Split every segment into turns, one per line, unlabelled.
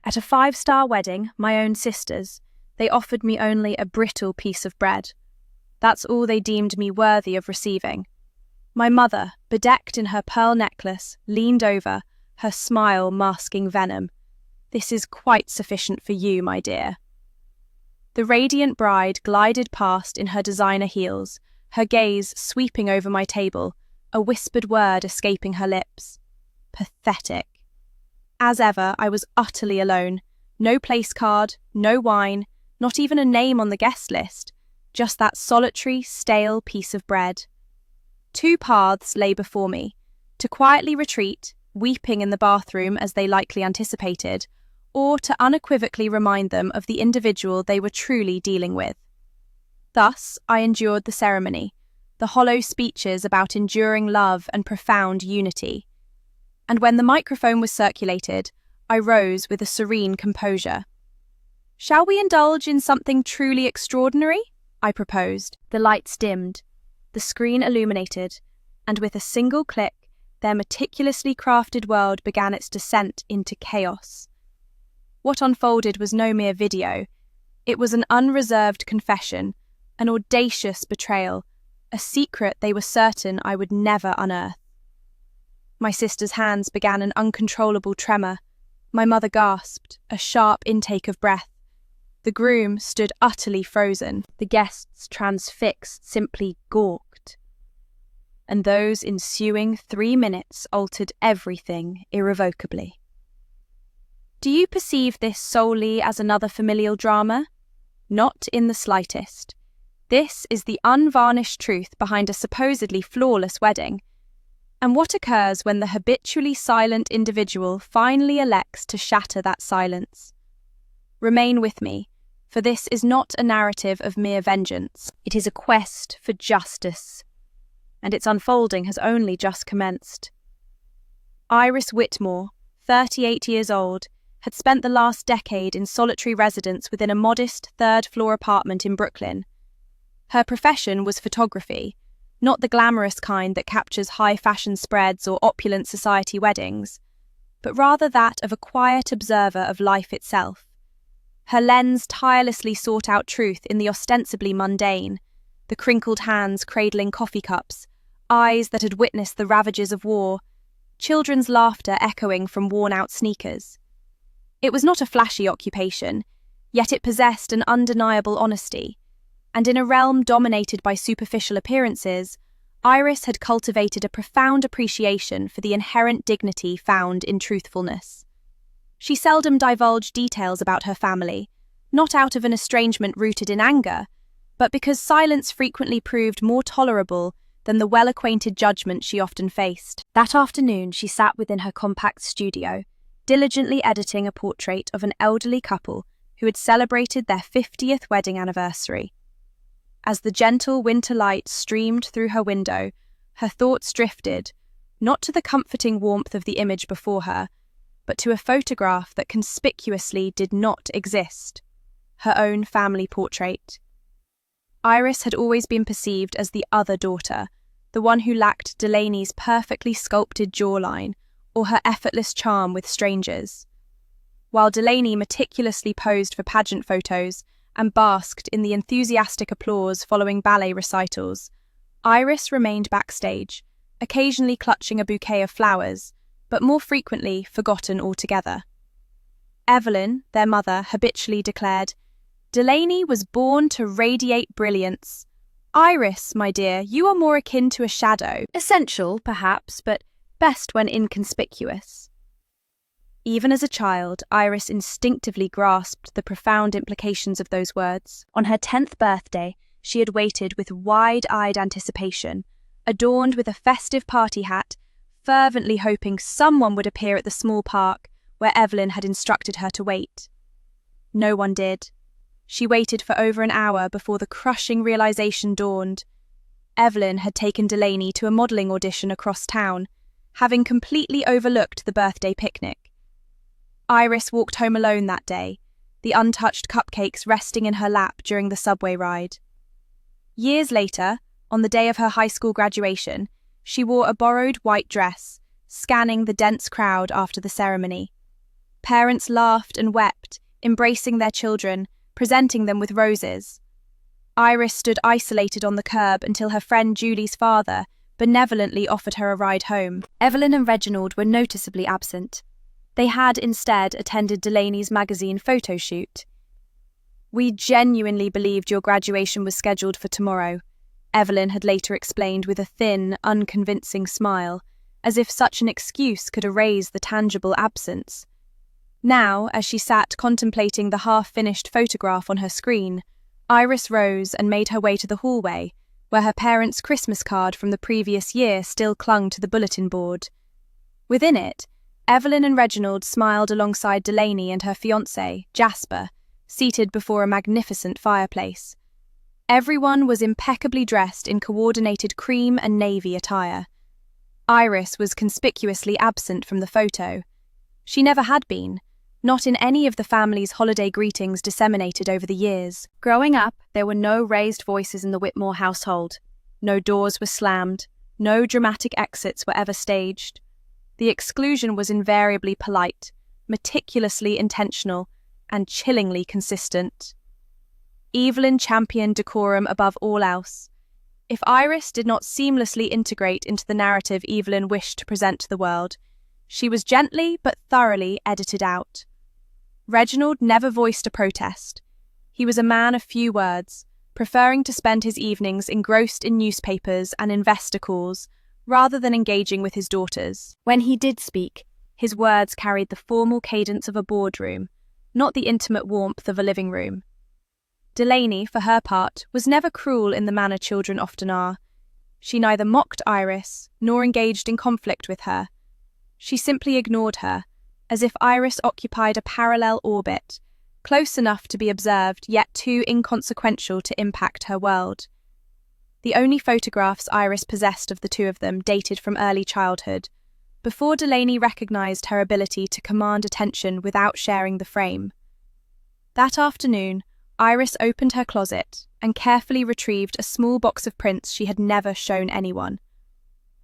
At a 5-star wedding, my own sister's, they offered me only a brittle piece of bread. That's all they deemed me worthy of receiving. My mother, bedecked in her pearl necklace, leaned over, her smile masking venom. "This is quite sufficient for you, my dear." The radiant bride glided past in her designer heels, her gaze sweeping over my table, a whispered word escaping her lips. Pathetic. As ever, I was utterly alone. No place card, no wine, not even a name on the guest list, just that solitary, stale piece of bread. 2 paths lay before me: to quietly retreat, weeping in the bathroom as they likely anticipated, or to unequivocally remind them of the individual they were truly dealing with. Thus, I endured the ceremony, the hollow speeches about enduring love and profound unity. And when the microphone was circulated, I rose with a serene composure. "Shall we indulge in something truly extraordinary?" I proposed. The lights dimmed, the screen illuminated, and with a single click, their meticulously crafted world began its descent into chaos. What unfolded was no mere video. It was an unreserved confession, an audacious betrayal, a secret they were certain I would never unearth. My sister's hands began an uncontrollable tremor. My mother gasped, a sharp intake of breath. The groom stood utterly frozen, the guests transfixed, simply gawked. And those ensuing 3 minutes altered everything irrevocably. Do you perceive this solely as another familial drama? Not in the slightest. This is the unvarnished truth behind a supposedly flawless wedding. And what occurs when the habitually silent individual finally elects to shatter that silence? Remain with me, for this is not a narrative of mere vengeance. It is a quest for justice, and its unfolding has only just commenced. Iris Whitmore, 38 years old, had spent the last decade in solitary residence within a modest 3rd-floor apartment in Brooklyn. Her profession was photography, not the glamorous kind that captures high-fashion spreads or opulent society weddings, but rather that of a quiet observer of life itself. Her lens tirelessly sought out truth in the ostensibly mundane, the crinkled hands cradling coffee cups, eyes that had witnessed the ravages of war, children's laughter echoing from worn-out sneakers. It was not a flashy occupation, yet it possessed an undeniable honesty, and in a realm dominated by superficial appearances, Iris had cultivated a profound appreciation for the inherent dignity found in truthfulness. She seldom divulged details about her family, not out of an estrangement rooted in anger, but because silence frequently proved more tolerable than the well-acquainted judgment she often faced. That afternoon, she sat within her compact studio, diligently editing a portrait of an elderly couple who had celebrated their 50th wedding anniversary. As the gentle winter light streamed through her window, her thoughts drifted, not to the comforting warmth of the image before her, but to a photograph that conspicuously did not exist, her own family portrait. Iris had always been perceived as the other daughter, the one who lacked Delaney's perfectly sculpted jawline or her effortless charm with strangers. While Delaney meticulously posed for pageant photos and basked in the enthusiastic applause following ballet recitals, Iris remained backstage, occasionally clutching a bouquet of flowers, but more frequently forgotten altogether. Evelyn, their mother, habitually declared, "Delaney was born to radiate brilliance. Iris, my dear, you are more akin to a shadow. Essential, perhaps, but best when inconspicuous." Even as a child, Iris instinctively grasped the profound implications of those words. On her 10th birthday, she had waited with wide-eyed anticipation, adorned with a festive party hat, fervently hoping someone would appear at the small park where Evelyn had instructed her to wait. No one did. She waited for over an hour before the crushing realization dawned. Evelyn had taken Delaney to a modelling audition across town, having completely overlooked the birthday picnic. Iris walked home alone that day, the untouched cupcakes resting in her lap during the subway ride. Years later, on the day of her high school graduation, she wore a borrowed white dress, scanning the dense crowd after the ceremony. Parents laughed and wept, embracing their children, presenting them with roses. Iris stood isolated on the curb until her friend Julie's father benevolently offered her a ride home. Evelyn and Reginald were noticeably absent. They had instead attended Delaney's magazine photo shoot. "We genuinely believed your graduation was scheduled for tomorrow," Evelyn had later explained with a thin, unconvincing smile, as if such an excuse could erase the tangible absence. Now, as she sat contemplating the half-finished photograph on her screen, Iris rose and made her way to the hallway, where her parents' Christmas card from the previous year still clung to the bulletin board. Within it, Evelyn and Reginald smiled alongside Delaney and her fiancé, Jasper, seated before a magnificent fireplace. Everyone was impeccably dressed in coordinated cream and navy attire. Iris was conspicuously absent from the photo. She never had been, not in any of the family's holiday greetings disseminated over the years. Growing up, there were no raised voices in the Whitmore household. No doors were slammed. No dramatic exits were ever staged. The exclusion was invariably polite, meticulously intentional, and chillingly consistent. Evelyn championed decorum above all else. If Iris did not seamlessly integrate into the narrative Evelyn wished to present to the world, she was gently but thoroughly edited out. Reginald never voiced a protest. He was a man of few words, preferring to spend his evenings engrossed in newspapers and investor calls, rather than engaging with his daughters. When he did speak, his words carried the formal cadence of a boardroom, not the intimate warmth of a living room. Delaney, for her part, was never cruel in the manner children often are. She neither mocked Iris, nor engaged in conflict with her. She simply ignored her, as if Iris occupied a parallel orbit, close enough to be observed yet too inconsequential to impact her world. The only photographs Iris possessed of the two of them dated from early childhood, before Delaney recognised her ability to command attention without sharing the frame. That afternoon, Iris opened her closet and carefully retrieved a small box of prints she had never shown anyone.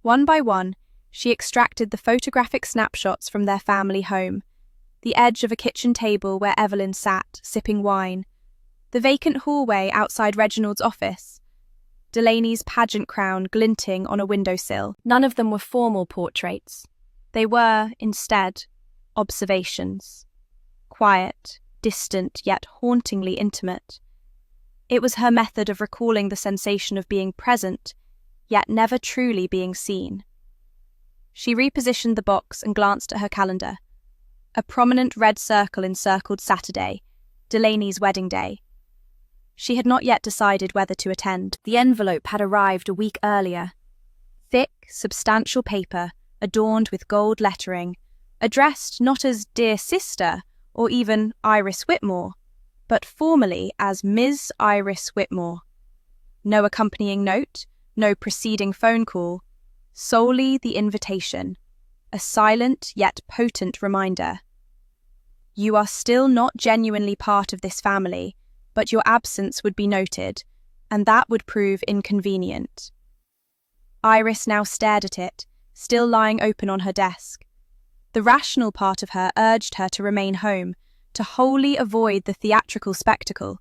One by one, she extracted the photographic snapshots from their family home, the edge of a kitchen table where Evelyn sat, sipping wine, the vacant hallway outside Reginald's office, Delaney's pageant crown glinting on a windowsill. None of them were formal portraits. They were, instead, observations. Quiet, distant, yet hauntingly intimate. It was her method of recalling the sensation of being present, yet never truly being seen. She repositioned the box and glanced at her calendar. A prominent red circle encircled Saturday, Delaney's wedding day. She had not yet decided whether to attend. The envelope had arrived a week earlier. Thick, substantial paper, adorned with gold lettering, addressed not as Dear Sister or even Iris Whitmore, but formally as Ms. Iris Whitmore. No accompanying note, no preceding phone call, solely the invitation, a silent yet potent reminder. You are still not genuinely part of this family, but your absence would be noted, and that would prove inconvenient. Iris now stared at it, still lying open on her desk. The rational part of her urged her to remain home, to wholly avoid the theatrical spectacle.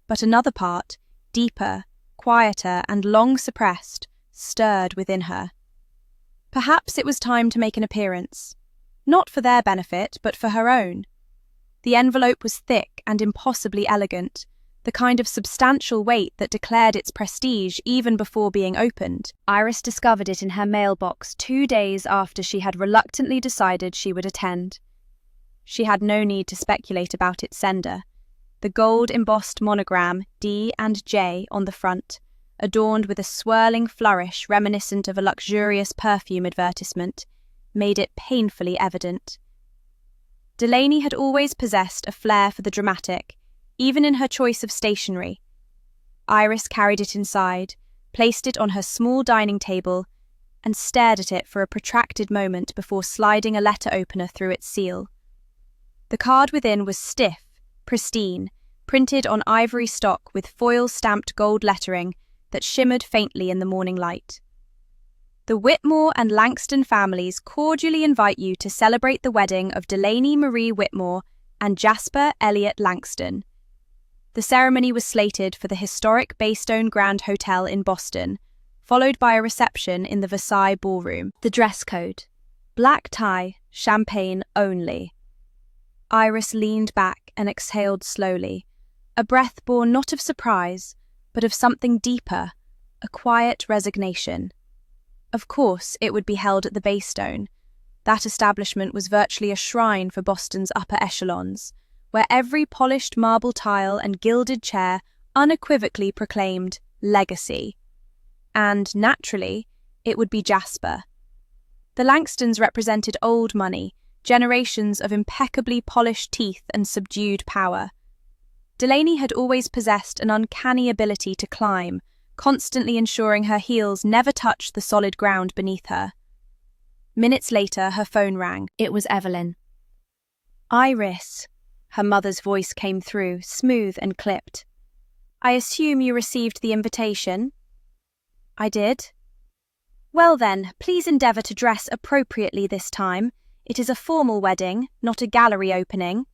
But another part, deeper, quieter, and long suppressed, stirred within her. Perhaps it was time to make an appearance, not for their benefit, but for her own. The envelope was thick and impossibly elegant, the kind of substantial weight that declared its prestige even before being opened. Iris discovered it in her mailbox 2 days after she had reluctantly decided she would attend. She had no need to speculate about its sender. The gold-embossed monogram D and J on the front, adorned with a swirling flourish reminiscent of a luxurious perfume advertisement, made it painfully evident. Delaney had always possessed a flair for the dramatic, even in her choice of stationery. Iris carried it inside, placed it on her small dining table, and stared at it for a protracted moment before sliding a letter opener through its seal. The card within was stiff, pristine, printed on ivory stock with foil-stamped gold lettering that shimmered faintly in the morning light. The Whitmore and Langston families cordially invite you to celebrate the wedding of Delaney Marie Whitmore and Jasper Elliott Langston. The ceremony was slated for the historic Baystone Grand Hotel in Boston, followed by a reception in the Versailles Ballroom. The dress code: black tie, champagne only. Iris leaned back and exhaled slowly, a breath born not of surprise, but of something deeper, a quiet resignation. Of course, it would be held at the Baystone. That establishment was virtually a shrine for Boston's upper echelons, where every polished marble tile and gilded chair unequivocally proclaimed legacy. And, naturally, it would be Jasper. The Langstons represented old money, generations of impeccably polished teeth and subdued power. Delaney had always possessed an uncanny ability to climb, constantly ensuring her heels never touched the solid ground beneath her. Minutes later, her phone rang. It was Evelyn. "Iris," her mother's voice came through, smooth and clipped. "I assume you received the invitation?" "I did." "Well then, please endeavour to dress appropriately this time. It is a formal wedding, not a gallery opening."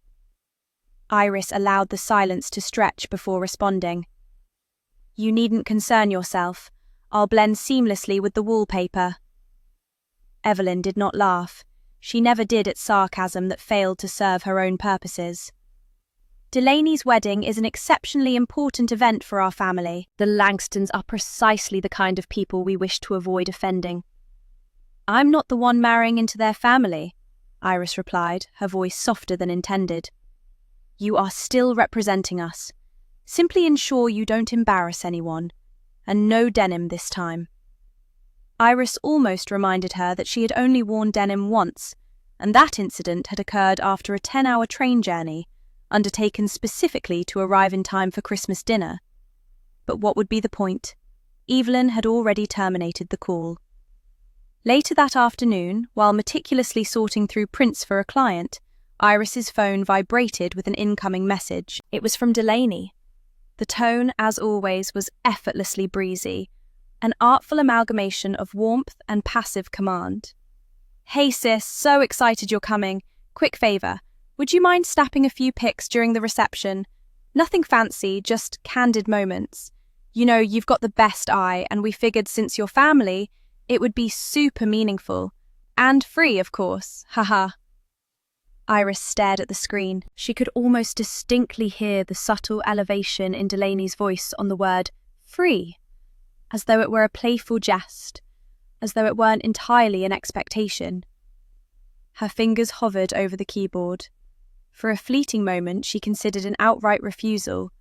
Iris allowed the silence to stretch before responding. "You needn't concern yourself. I'll blend seamlessly with the wallpaper." Evelyn did not laugh. She never did at sarcasm that failed to serve her own purposes. "Delaney's wedding is an exceptionally important event for our family. The Langstons are precisely the kind of people we wish to avoid offending." "I'm not the one marrying into their family," Iris replied, her voice softer than intended. "You are still representing us. Simply ensure you don't embarrass anyone. And no denim this time." Iris almost reminded her that she had only worn denim once, and that incident had occurred after a 10-hour train journey, undertaken specifically to arrive in time for Christmas dinner. But what would be the point? Evelyn had already terminated the call. Later that afternoon, while meticulously sorting through prints for a client, Iris's phone vibrated with an incoming message. It was from Delaney. The tone, as always, was effortlessly breezy, an artful amalgamation of warmth and passive command. "Hey sis, so excited you're coming. Quick favour, would you mind snapping a few pics during the reception? Nothing fancy, just candid moments. You know, you've got the best eye, and we figured since you're family, it would be super meaningful. And free, of course, haha." Iris stared at the screen. She could almost distinctly hear the subtle elevation in Delaney's voice on the word free, as though it were a playful jest, as though it weren't entirely an expectation. Her fingers hovered over the keyboard. For a fleeting moment, she considered an outright refusal,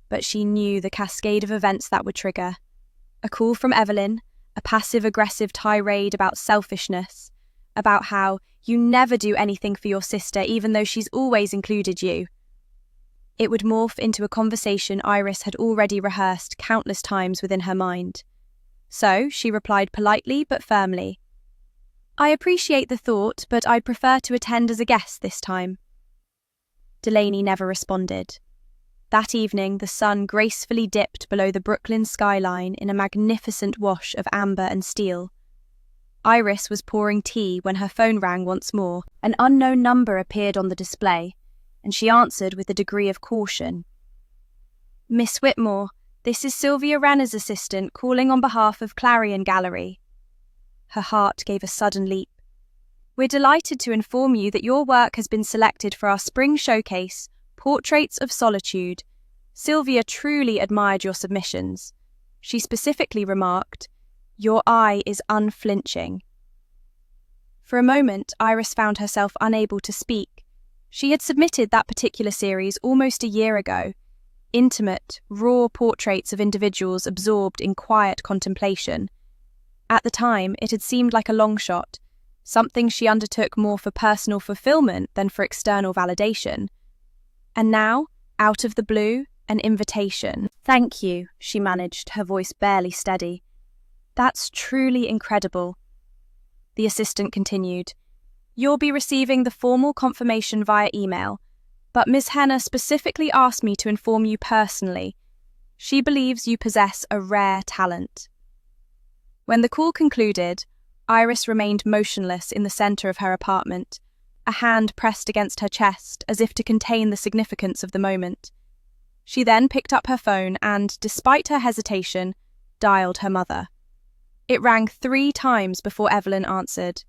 but she knew the cascade of events that would trigger. A call from Evelyn, a passive-aggressive tirade about selfishness, about how you never do anything for your sister even though she's always included you. It would morph into a conversation Iris had already rehearsed countless times within her mind. So she replied politely but firmly, "I appreciate the thought, but I'd prefer to attend as a guest this time." Delaney never responded. That evening, the sun gracefully dipped below the Brooklyn skyline in a magnificent wash of amber and steel. Iris was pouring tea when her phone rang once more. An unknown number appeared on the display, and she answered with a degree of caution. "Miss Whitmore, this is Sylvia Renner's assistant calling on behalf of Clarion Gallery." Her heart gave a sudden leap. "We're delighted to inform you that your work has been selected for our spring showcase, Portraits of Solitude. Sylvia truly admired your submissions. She specifically remarked, 'Your eye is unflinching.'" For a moment, Iris found herself unable to speak. She had submitted that particular series almost a year ago. Intimate, raw portraits of individuals absorbed in quiet contemplation. At the time, it had seemed like a long shot, something she undertook more for personal fulfillment than for external validation. And now, out of the blue, an invitation. "Thank you," she managed, her voice barely steady. "That's truly incredible." The assistant continued, "You'll be receiving the formal confirmation via email, but Ms. Henner specifically asked me to inform you personally. She believes you possess a rare talent." When the call concluded, Iris remained motionless in the center of her apartment, a hand pressed against her chest as if to contain the significance of the moment. She then picked up her phone and, despite her hesitation, dialed her mother. It rang 3 times before Evelyn answered.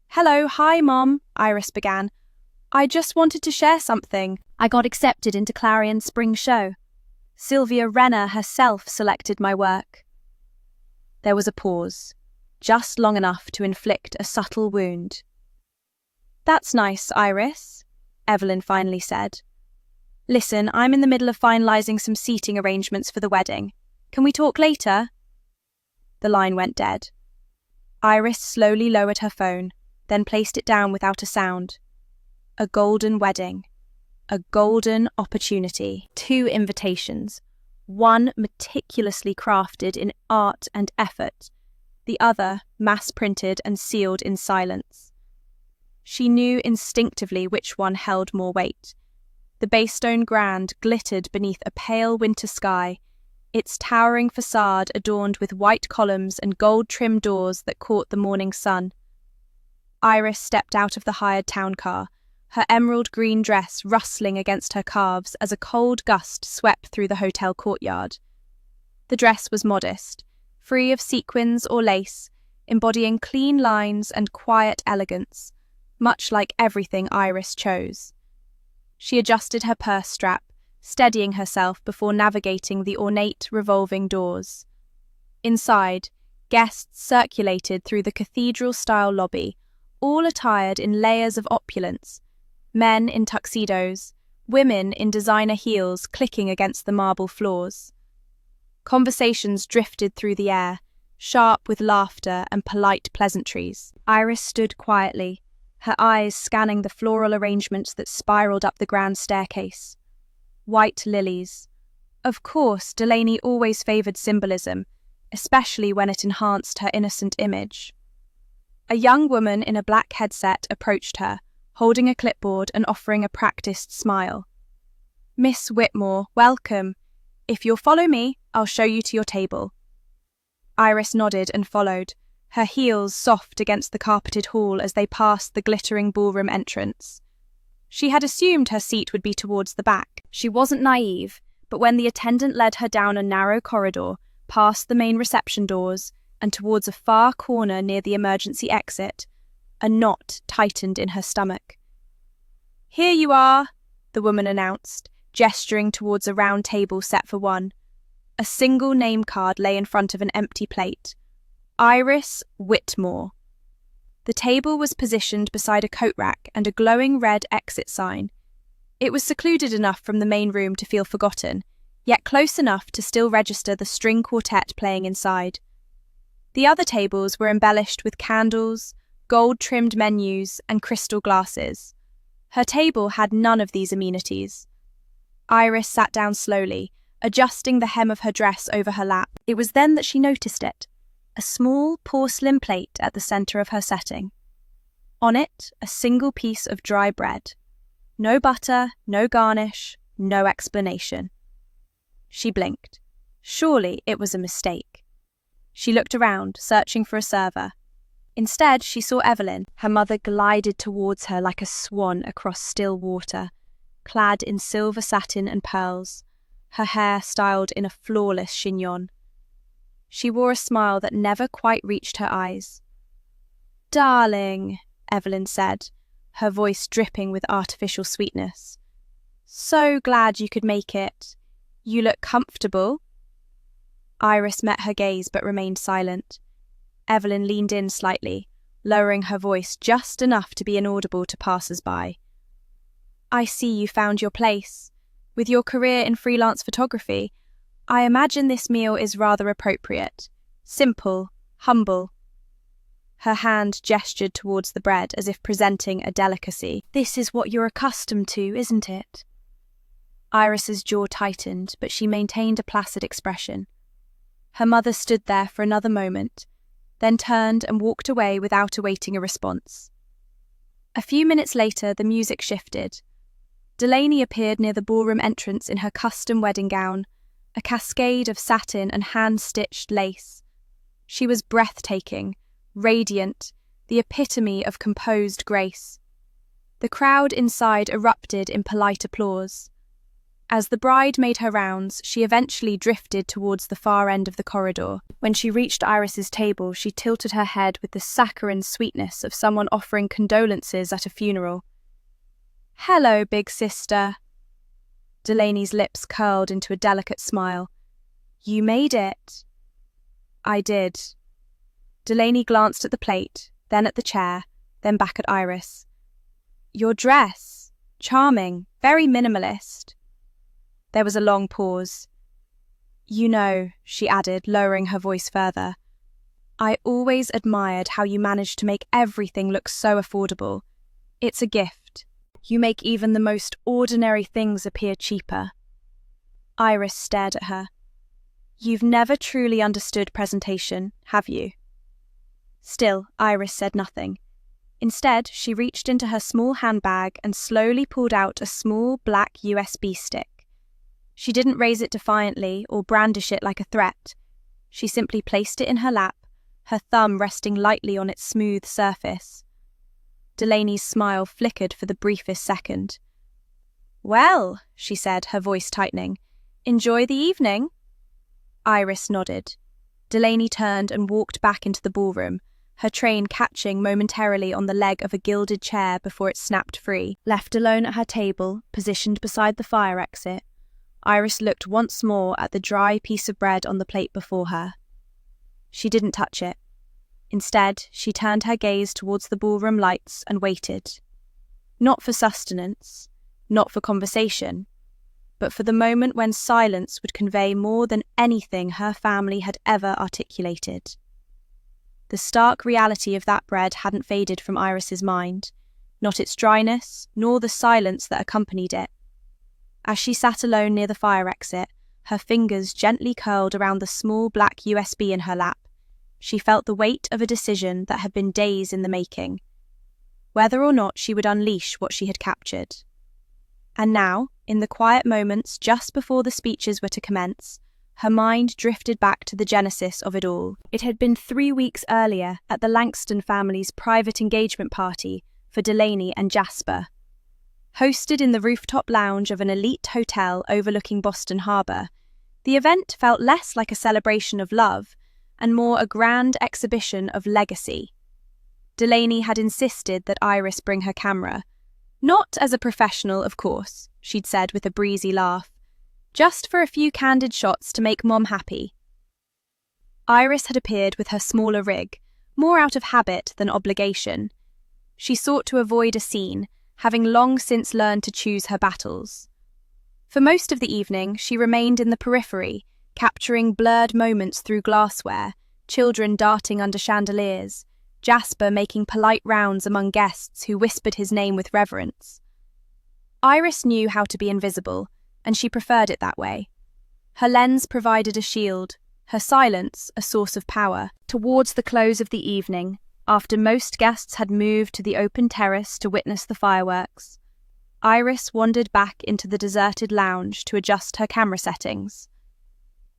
"Hello, hi, Mom," Iris began. "I just wanted to share something. I got accepted into Clarion's spring show. Sylvia Renner herself selected my work." There was a pause, just long enough to inflict a subtle wound. "That's nice, Iris," Evelyn finally said. "Listen, I'm in the middle of finalising some seating arrangements for the wedding. Can we talk later?" The line went dead. Iris slowly lowered her phone, then placed it down without a sound. A golden wedding. A golden opportunity. 2 invitations. One meticulously crafted in art and effort, the other mass-printed and sealed in silence. She knew instinctively which one held more weight. The Baystone Grand glittered beneath a pale winter sky, its towering facade adorned with white columns and gold-trimmed doors that caught the morning sun. Iris stepped out of the hired town car, her emerald green dress rustling against her calves as a cold gust swept through the hotel courtyard. The dress was modest, free of sequins or lace, embodying clean lines and quiet elegance, much like everything Iris chose. She adjusted her purse strap, steadying herself before navigating the ornate revolving doors. Inside, guests circulated through the cathedral-style lobby, all attired in layers of opulence, men in tuxedos, women in designer heels clicking against the marble floors. Conversations drifted through the air, sharp with laughter and polite pleasantries. Iris stood quietly, her eyes scanning the floral arrangements that spiraled up the grand staircase. White lilies. Of course, Delaney always favoured symbolism, especially when it enhanced her innocent image. A young woman in a black headset approached her, holding a clipboard and offering a practiced smile. "Miss Whitmore, welcome. If you'll follow me, I'll show you to your table." Iris nodded and followed, her heels soft against the carpeted hall as they passed the glittering ballroom entrance. She had assumed her seat would be towards the back. She wasn't naive, but when the attendant led her down a narrow corridor, past the main reception doors, and towards a far corner near the emergency exit, a knot tightened in her stomach. "Here you are," the woman announced, gesturing towards a round table set for one. A single name card lay in front of an empty plate. Iris Whitmore. The table was positioned beside a coat rack and a glowing red exit sign. It was secluded enough from the main room to feel forgotten, yet close enough to still register the string quartet playing inside. The other tables were embellished with candles, gold-trimmed menus, and crystal glasses. Her table had none of these amenities. Iris sat down slowly, adjusting the hem of her dress over her lap. It was then that she noticed it, a small porcelain plate at the centre of her setting. On it, a single piece of dry bread. No butter, no garnish, no explanation. She blinked. Surely it was a mistake. She looked around, searching for a server. Instead, she saw Evelyn. Her mother glided towards her like a swan across still water, clad in silver satin and pearls, her hair styled in a flawless chignon. She wore a smile that never quite reached her eyes. "Darling," Evelyn said, her voice dripping with artificial sweetness. "So glad you could make it. You look comfortable." Iris met her gaze but remained silent. Evelyn leaned in slightly, lowering her voice just enough to be inaudible to passers-by. "I see you found your place. With your career in freelance photography, I imagine this meal is rather appropriate. Simple, humble." Her hand gestured towards the bread as if presenting a delicacy. "This is what you're accustomed to, isn't it?" Iris's jaw tightened, but she maintained a placid expression. Her mother stood there for another moment, then turned and walked away without awaiting a response. A few minutes later, the music shifted. Delaney appeared near the ballroom entrance in her custom wedding gown, a cascade of satin and hand-stitched lace. She was breathtaking, radiant, the epitome of composed grace. The crowd inside erupted in polite applause. As the bride made her rounds, she eventually drifted towards the far end of the corridor. When she reached Iris's table, she tilted her head with the saccharine sweetness of someone offering condolences at a funeral. "Hello, big sister." Delaney's lips curled into a delicate smile. "You made it." "I did." Delaney glanced at the plate, then at the chair, then back at Iris. "Your dress. Charming, very minimalist." There was a long pause. "You know," she added, lowering her voice further, "I always admired how you managed to make everything look so affordable. It's a gift. You make even the most ordinary things appear cheaper." Iris stared at her. "You've never truly understood presentation, have you?" Still, Iris said nothing. Instead, she reached into her small handbag and slowly pulled out a small black USB stick. She didn't raise it defiantly or brandish it like a threat. She simply placed it in her lap, her thumb resting lightly on its smooth surface. Delaney's smile flickered for the briefest second. "Well," she said, her voice tightening, "enjoy the evening?" Iris nodded. Delaney turned and walked back into the ballroom, her train catching momentarily on the leg of a gilded chair before it snapped free. Left alone at her table, positioned beside the fire exit, Iris looked once more at the dry piece of bread on the plate before her. She didn't touch it. Instead, she turned her gaze towards the ballroom lights and waited. Not for sustenance, not for conversation, but for the moment when silence would convey more than anything her family had ever articulated. The stark reality of that bread hadn't faded from Iris's mind, not its dryness, nor the silence that accompanied it. As she sat alone near the fire exit, her fingers gently curled around the small black USB in her lap, she felt the weight of a decision that had been days in the making. Whether or not she would unleash what she had captured. And now, in the quiet moments just before the speeches were to commence, her mind drifted back to the genesis of it all. It had been 3 weeks earlier at the Langston family's private engagement party for Delaney and Jasper. Hosted in the rooftop lounge of an elite hotel overlooking Boston Harbor, the event felt less like a celebration of love and more a grand exhibition of legacy. Delaney had insisted that Iris bring her camera. Not as a professional, of course, she'd said with a breezy laugh. Just for a few candid shots to make Mom happy. Iris had appeared with her smaller rig, more out of habit than obligation. She sought to avoid a scene, having long since learned to choose her battles. For most of the evening, she remained in the periphery, capturing blurred moments through glassware, children darting under chandeliers, Jasper making polite rounds among guests who whispered his name with reverence. Iris knew how to be invisible, and she preferred it that way. Her lens provided a shield, her silence a source of power. Towards the close of the evening, after most guests had moved to the open terrace to witness the fireworks, Iris wandered back into the deserted lounge to adjust her camera settings.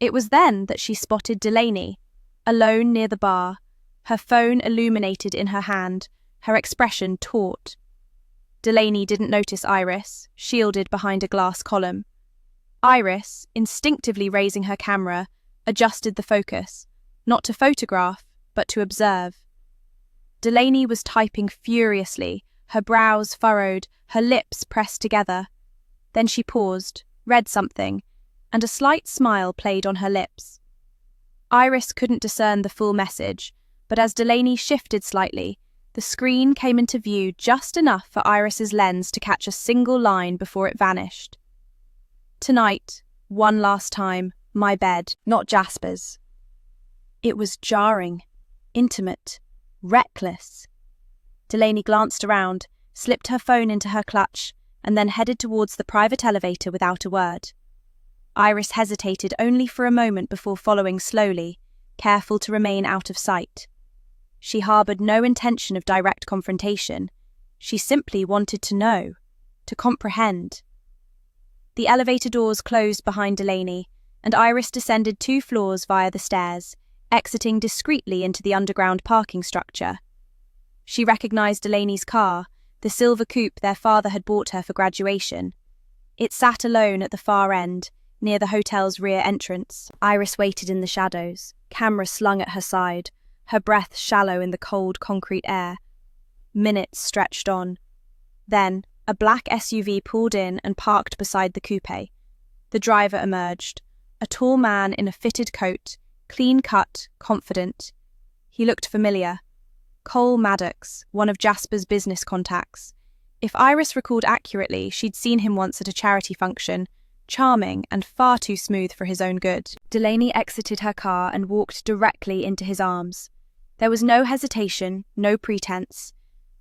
It was then that she spotted Delaney, alone near the bar, her phone illuminated in her hand, her expression taut. Delaney didn't notice Iris, shielded behind a glass column. Iris, instinctively raising her camera, adjusted the focus, not to photograph, but to observe. Delaney was typing furiously, her brows furrowed, her lips pressed together. Then she paused, read something, and a slight smile played on her lips. Iris couldn't discern the full message, but as Delaney shifted slightly, the screen came into view just enough for Iris's lens to catch a single line before it vanished. "Tonight, one last time, my bed, not Jasper's." It was jarring, intimate, reckless. Delaney glanced around, slipped her phone into her clutch, and then headed towards the private elevator without a word. Iris hesitated only for a moment before following slowly, careful to remain out of sight. She harbored no intention of direct confrontation. She simply wanted to know, to comprehend. The elevator doors closed behind Delaney, and Iris descended 2 floors via the stairs, exiting discreetly into the underground parking structure. She recognized Delaney's car, the silver coupe their father had bought her for graduation. It sat alone at the far end, near the hotel's rear entrance. Iris waited in the shadows, camera slung at her side, her breath shallow in the cold concrete air. Minutes stretched on. Then, a black SUV pulled in and parked beside the coupe. The driver emerged, a tall man in a fitted coat, clean-cut, confident. He looked familiar. Cole Maddox, one of Jasper's business contacts. If Iris recalled accurately, she'd seen him once at a charity function, charming and far too smooth for his own good. Delaney exited her car and walked directly into his arms. There was no hesitation, no pretense.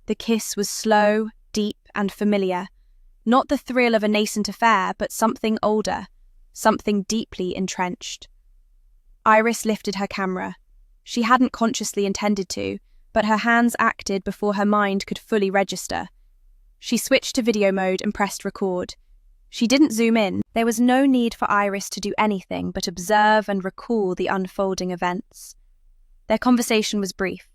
The kiss was slow, deep, and familiar. Not the thrill of a nascent affair, but something older, something deeply entrenched. Iris lifted her camera. She hadn't consciously intended to, but her hands acted before her mind could fully register. She switched to video mode and pressed record. She didn't zoom in. There was no need for Iris to do anything but observe and recall the unfolding events. Their conversation was brief.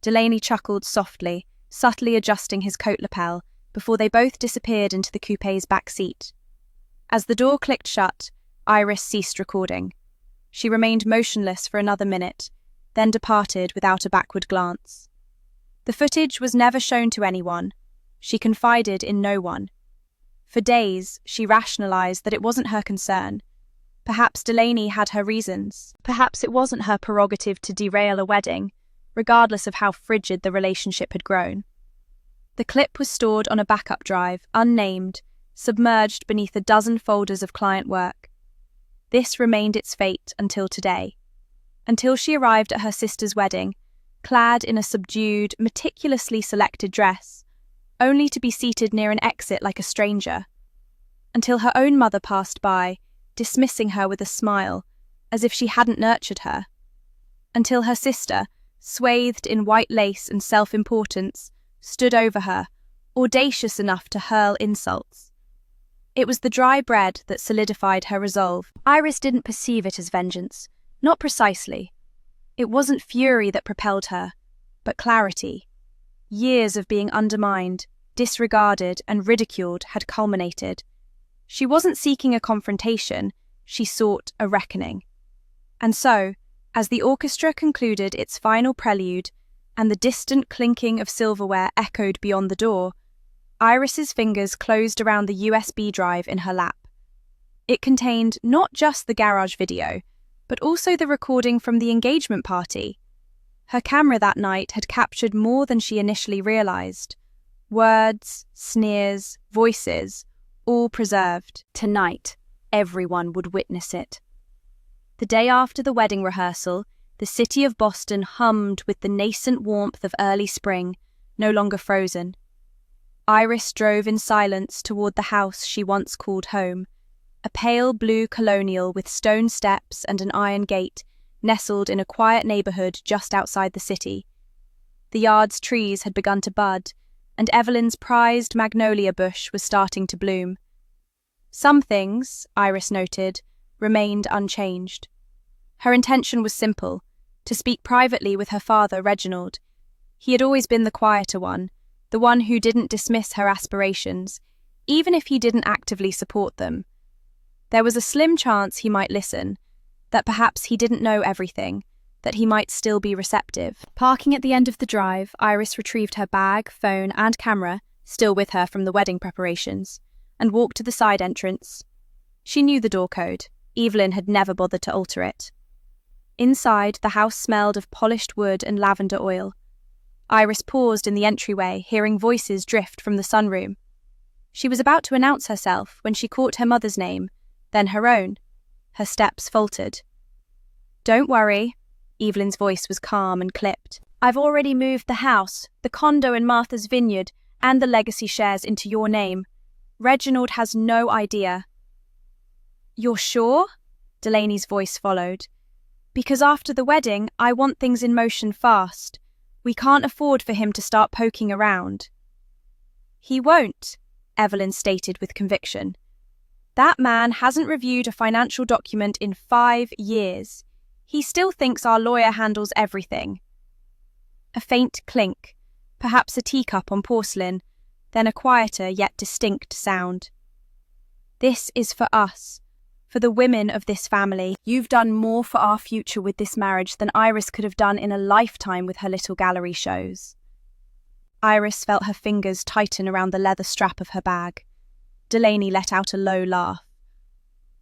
Delaney chuckled softly, subtly adjusting his coat lapel, before they both disappeared into the coupe's back seat. As the door clicked shut, Iris ceased recording. She remained motionless for another minute, then departed without a backward glance. The footage was never shown to anyone. She confided in no one. For days, she rationalized that it wasn't her concern. Perhaps Delaney had her reasons. Perhaps it wasn't her prerogative to derail a wedding, regardless of how frigid the relationship had grown. The clip was stored on a backup drive, unnamed, submerged beneath a dozen folders of client work. This remained its fate until today. Until she arrived at her sister's wedding, clad in a subdued, meticulously selected dress, only to be seated near an exit like a stranger. Until her own mother passed by, dismissing her with a smile, as if she hadn't nurtured her. Until her sister, swathed in white lace and self-importance, stood over her, audacious enough to hurl insults. It was the dry bread that solidified her resolve. Iris didn't perceive it as vengeance, not precisely. It wasn't fury that propelled her, but clarity. Years of being undermined, disregarded, and ridiculed had culminated. She wasn't seeking a confrontation, she sought a reckoning. And so, as the orchestra concluded its final prelude, and the distant clinking of silverware echoed beyond the door, Iris's fingers closed around the USB drive in her lap. It contained not just the garage video, but also the recording from the engagement party. Her camera that night had captured more than she initially realized. Words, sneers, voices, all preserved. Tonight, everyone would witness it. The day after the wedding rehearsal, the city of Boston hummed with the nascent warmth of early spring, no longer frozen. Iris drove in silence toward the house she once called home, a pale blue colonial with stone steps and an iron gate, nestled in a quiet neighborhood just outside the city. The yard's trees had begun to bud, and Evelyn's prized magnolia bush was starting to bloom. Some things, Iris noted, remained unchanged. Her intention was simple, to speak privately with her father, Reginald. He had always been the quieter one, the one who didn't dismiss her aspirations, even if he didn't actively support them. There was a slim chance he might listen, that perhaps he didn't know everything, that he might still be receptive. Parking at the end of the drive, Iris retrieved her bag, phone, and camera, still with her from the wedding preparations, and walked to the side entrance. She knew the door code. Evelyn had never bothered to alter it. Inside, the house smelled of polished wood and lavender oil. Iris paused in the entryway, hearing voices drift from the sunroom. She was about to announce herself when she caught her mother's name, then her own. Her steps faltered. "Don't worry." Evelyn's voice was calm and clipped. "I've already moved the house, the condo in Martha's Vineyard, and the legacy shares into your name. Reginald has no idea." "You're sure?" Delaney's voice followed. "Because after the wedding, I want things in motion fast. We can't afford for him to start poking around." "He won't," Evelyn stated with conviction. "That man hasn't reviewed a financial document in 5 years. He still thinks our lawyer handles everything. A faint clink, perhaps a teacup on porcelain, then a quieter yet distinct sound. This is for us, for the women of this family. You've done more for our future with this marriage than Iris could have done in a lifetime with her little gallery shows. Iris felt her fingers tighten around the leather strap of her bag. Delaney let out a low laugh.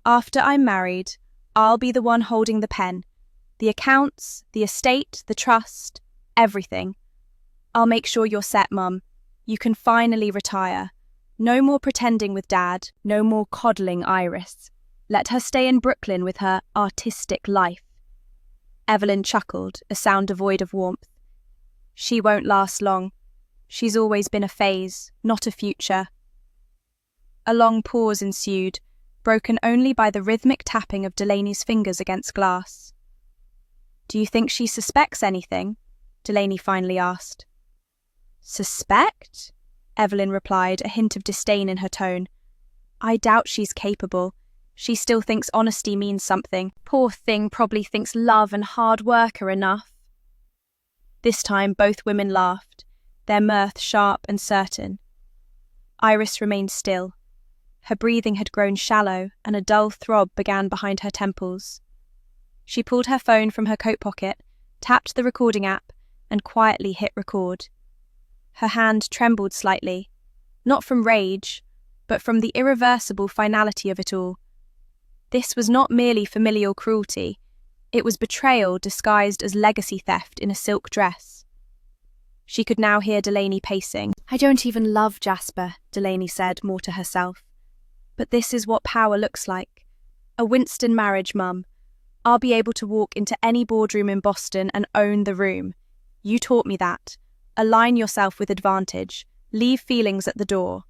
After I'm married, I'll be the one holding the pen. The accounts, the estate, the trust, everything. I'll make sure you're set, Mum. You can finally retire. No more pretending with Dad, no more coddling Iris. Let her stay in Brooklyn with her artistic life. Evelyn chuckled, a sound devoid of warmth. She won't last long. She's always been a phase, not a future. A long pause ensued, broken only by the rhythmic tapping of Delaney's fingers against glass. Do you think she suspects anything? Delaney finally asked. Suspect? Evelyn replied, a hint of disdain in her tone. I doubt she's capable. She still thinks honesty means something. Poor thing probably thinks love and hard work are enough. This time both women laughed, their mirth sharp and certain. Iris remained still. Her breathing had grown shallow, and a dull throb began behind her temples. She pulled her phone from her coat pocket, tapped the recording app, and quietly hit record. Her hand trembled slightly, not from rage, but from the irreversible finality of it all. This was not merely familial cruelty, it was betrayal disguised as legacy theft in a silk dress. She could now hear Delaney pacing. I don't even love Jasper, Delaney said, more to herself. But this is what power looks like. A Winston marriage, Mum. I'll be able to walk into any boardroom in Boston and own the room. You taught me that. Align yourself with advantage. Leave feelings at the door.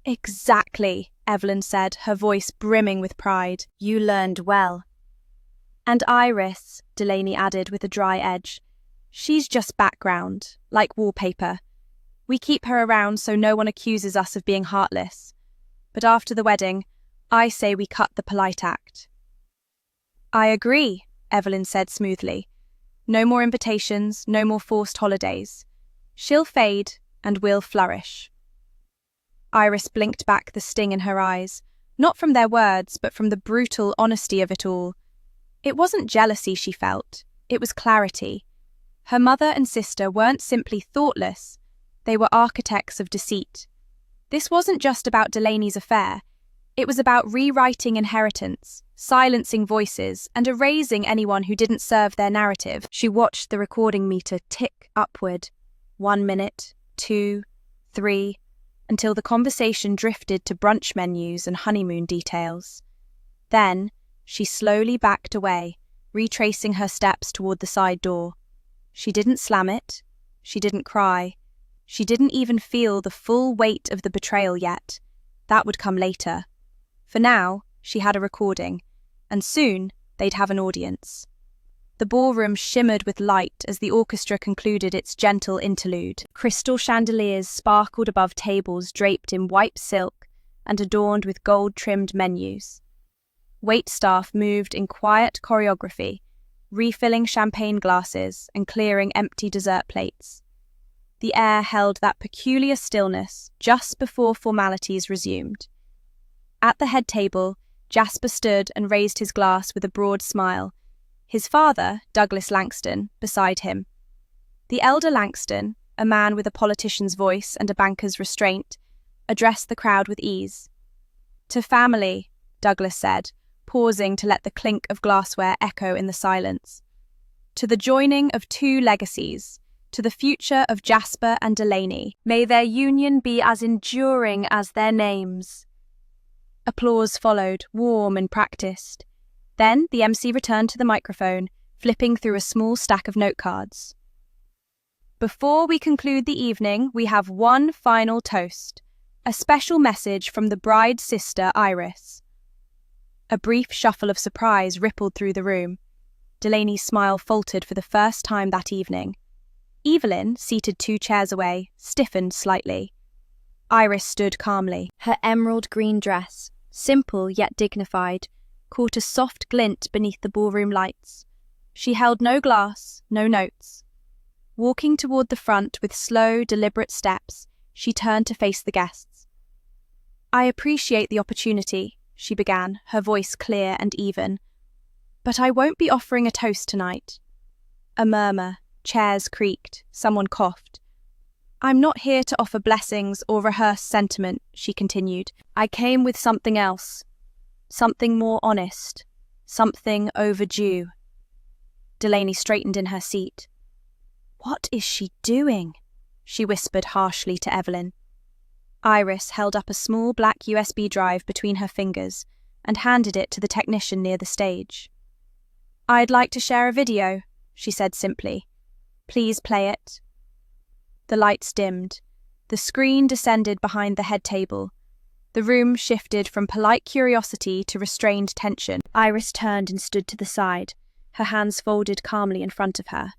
Exactly, Evelyn said, her voice brimming with pride. You learned well. And Iris, Delaney added with a dry edge. She's just background, like wallpaper. We keep her around so no one accuses us of being heartless. But after the wedding, I say we cut the polite act. I agree, Evelyn said smoothly. No more invitations, no more forced holidays. She'll fade, and we'll flourish. Iris blinked back the sting in her eyes, not from their words, but from the brutal honesty of it all. It wasn't jealousy she felt, it was clarity. Her mother and sister weren't simply thoughtless, they were architects of deceit. This wasn't just about Delaney's affair, it was about rewriting inheritance, silencing voices, and erasing anyone who didn't serve their narrative. She watched the recording meter tick upward, 1 minute, 2, 3, until the conversation drifted to brunch menus and honeymoon details. Then, she slowly backed away, retracing her steps toward the side door. She didn't slam it, she didn't cry, she didn't even feel the full weight of the betrayal yet. That would come later. For now, she had a recording, and soon they'd have an audience. The ballroom shimmered with light as the orchestra concluded its gentle interlude. Crystal chandeliers sparkled above tables draped in white silk and adorned with gold-trimmed menus. Waitstaff moved in quiet choreography, refilling champagne glasses and clearing empty dessert plates. The air held that peculiar stillness just before formalities resumed. At the head table, Jasper stood and raised his glass with a broad smile, his father, Douglas Langston, beside him. The elder Langston, a man with a politician's voice and a banker's restraint, addressed the crowd with ease. To family, Douglas said, pausing to let the clink of glassware echo in the silence. To the joining of two legacies, to the future of Jasper and Delaney. May their union be as enduring as their names. Applause followed, warm and practiced. Then the MC returned to the microphone, flipping through a small stack of note cards. Before we conclude the evening, we have one final toast, a special message from the bride's sister, Iris. A brief shuffle of surprise rippled through the room. Delaney's smile faltered for the first time that evening. Evelyn, seated 2 chairs away, stiffened slightly. Iris stood calmly. Her emerald green dress, simple yet dignified, caught a soft glint beneath the ballroom lights, She held no glass, no notes. Walking toward the front with slow, deliberate steps, she turned to face the guests. "I appreciate the opportunity," she began, her voice clear and even. "But I won't be offering a toast tonight." A murmur, chairs creaked, someone coughed. "I'm not here to offer blessings or rehearse sentiment," she continued. "I came with something else. Something more honest. Something overdue." Delaney straightened in her seat. "What is she doing?" she whispered harshly to Evelyn. Iris held up a small black USB drive between her fingers and handed it to the technician near the stage. "I'd like to share a video," she said simply. "Please play it." The lights dimmed. The screen descended behind the head table. The room shifted from polite curiosity to restrained tension. Iris turned and stood to the side, her hands folded calmly in front of her.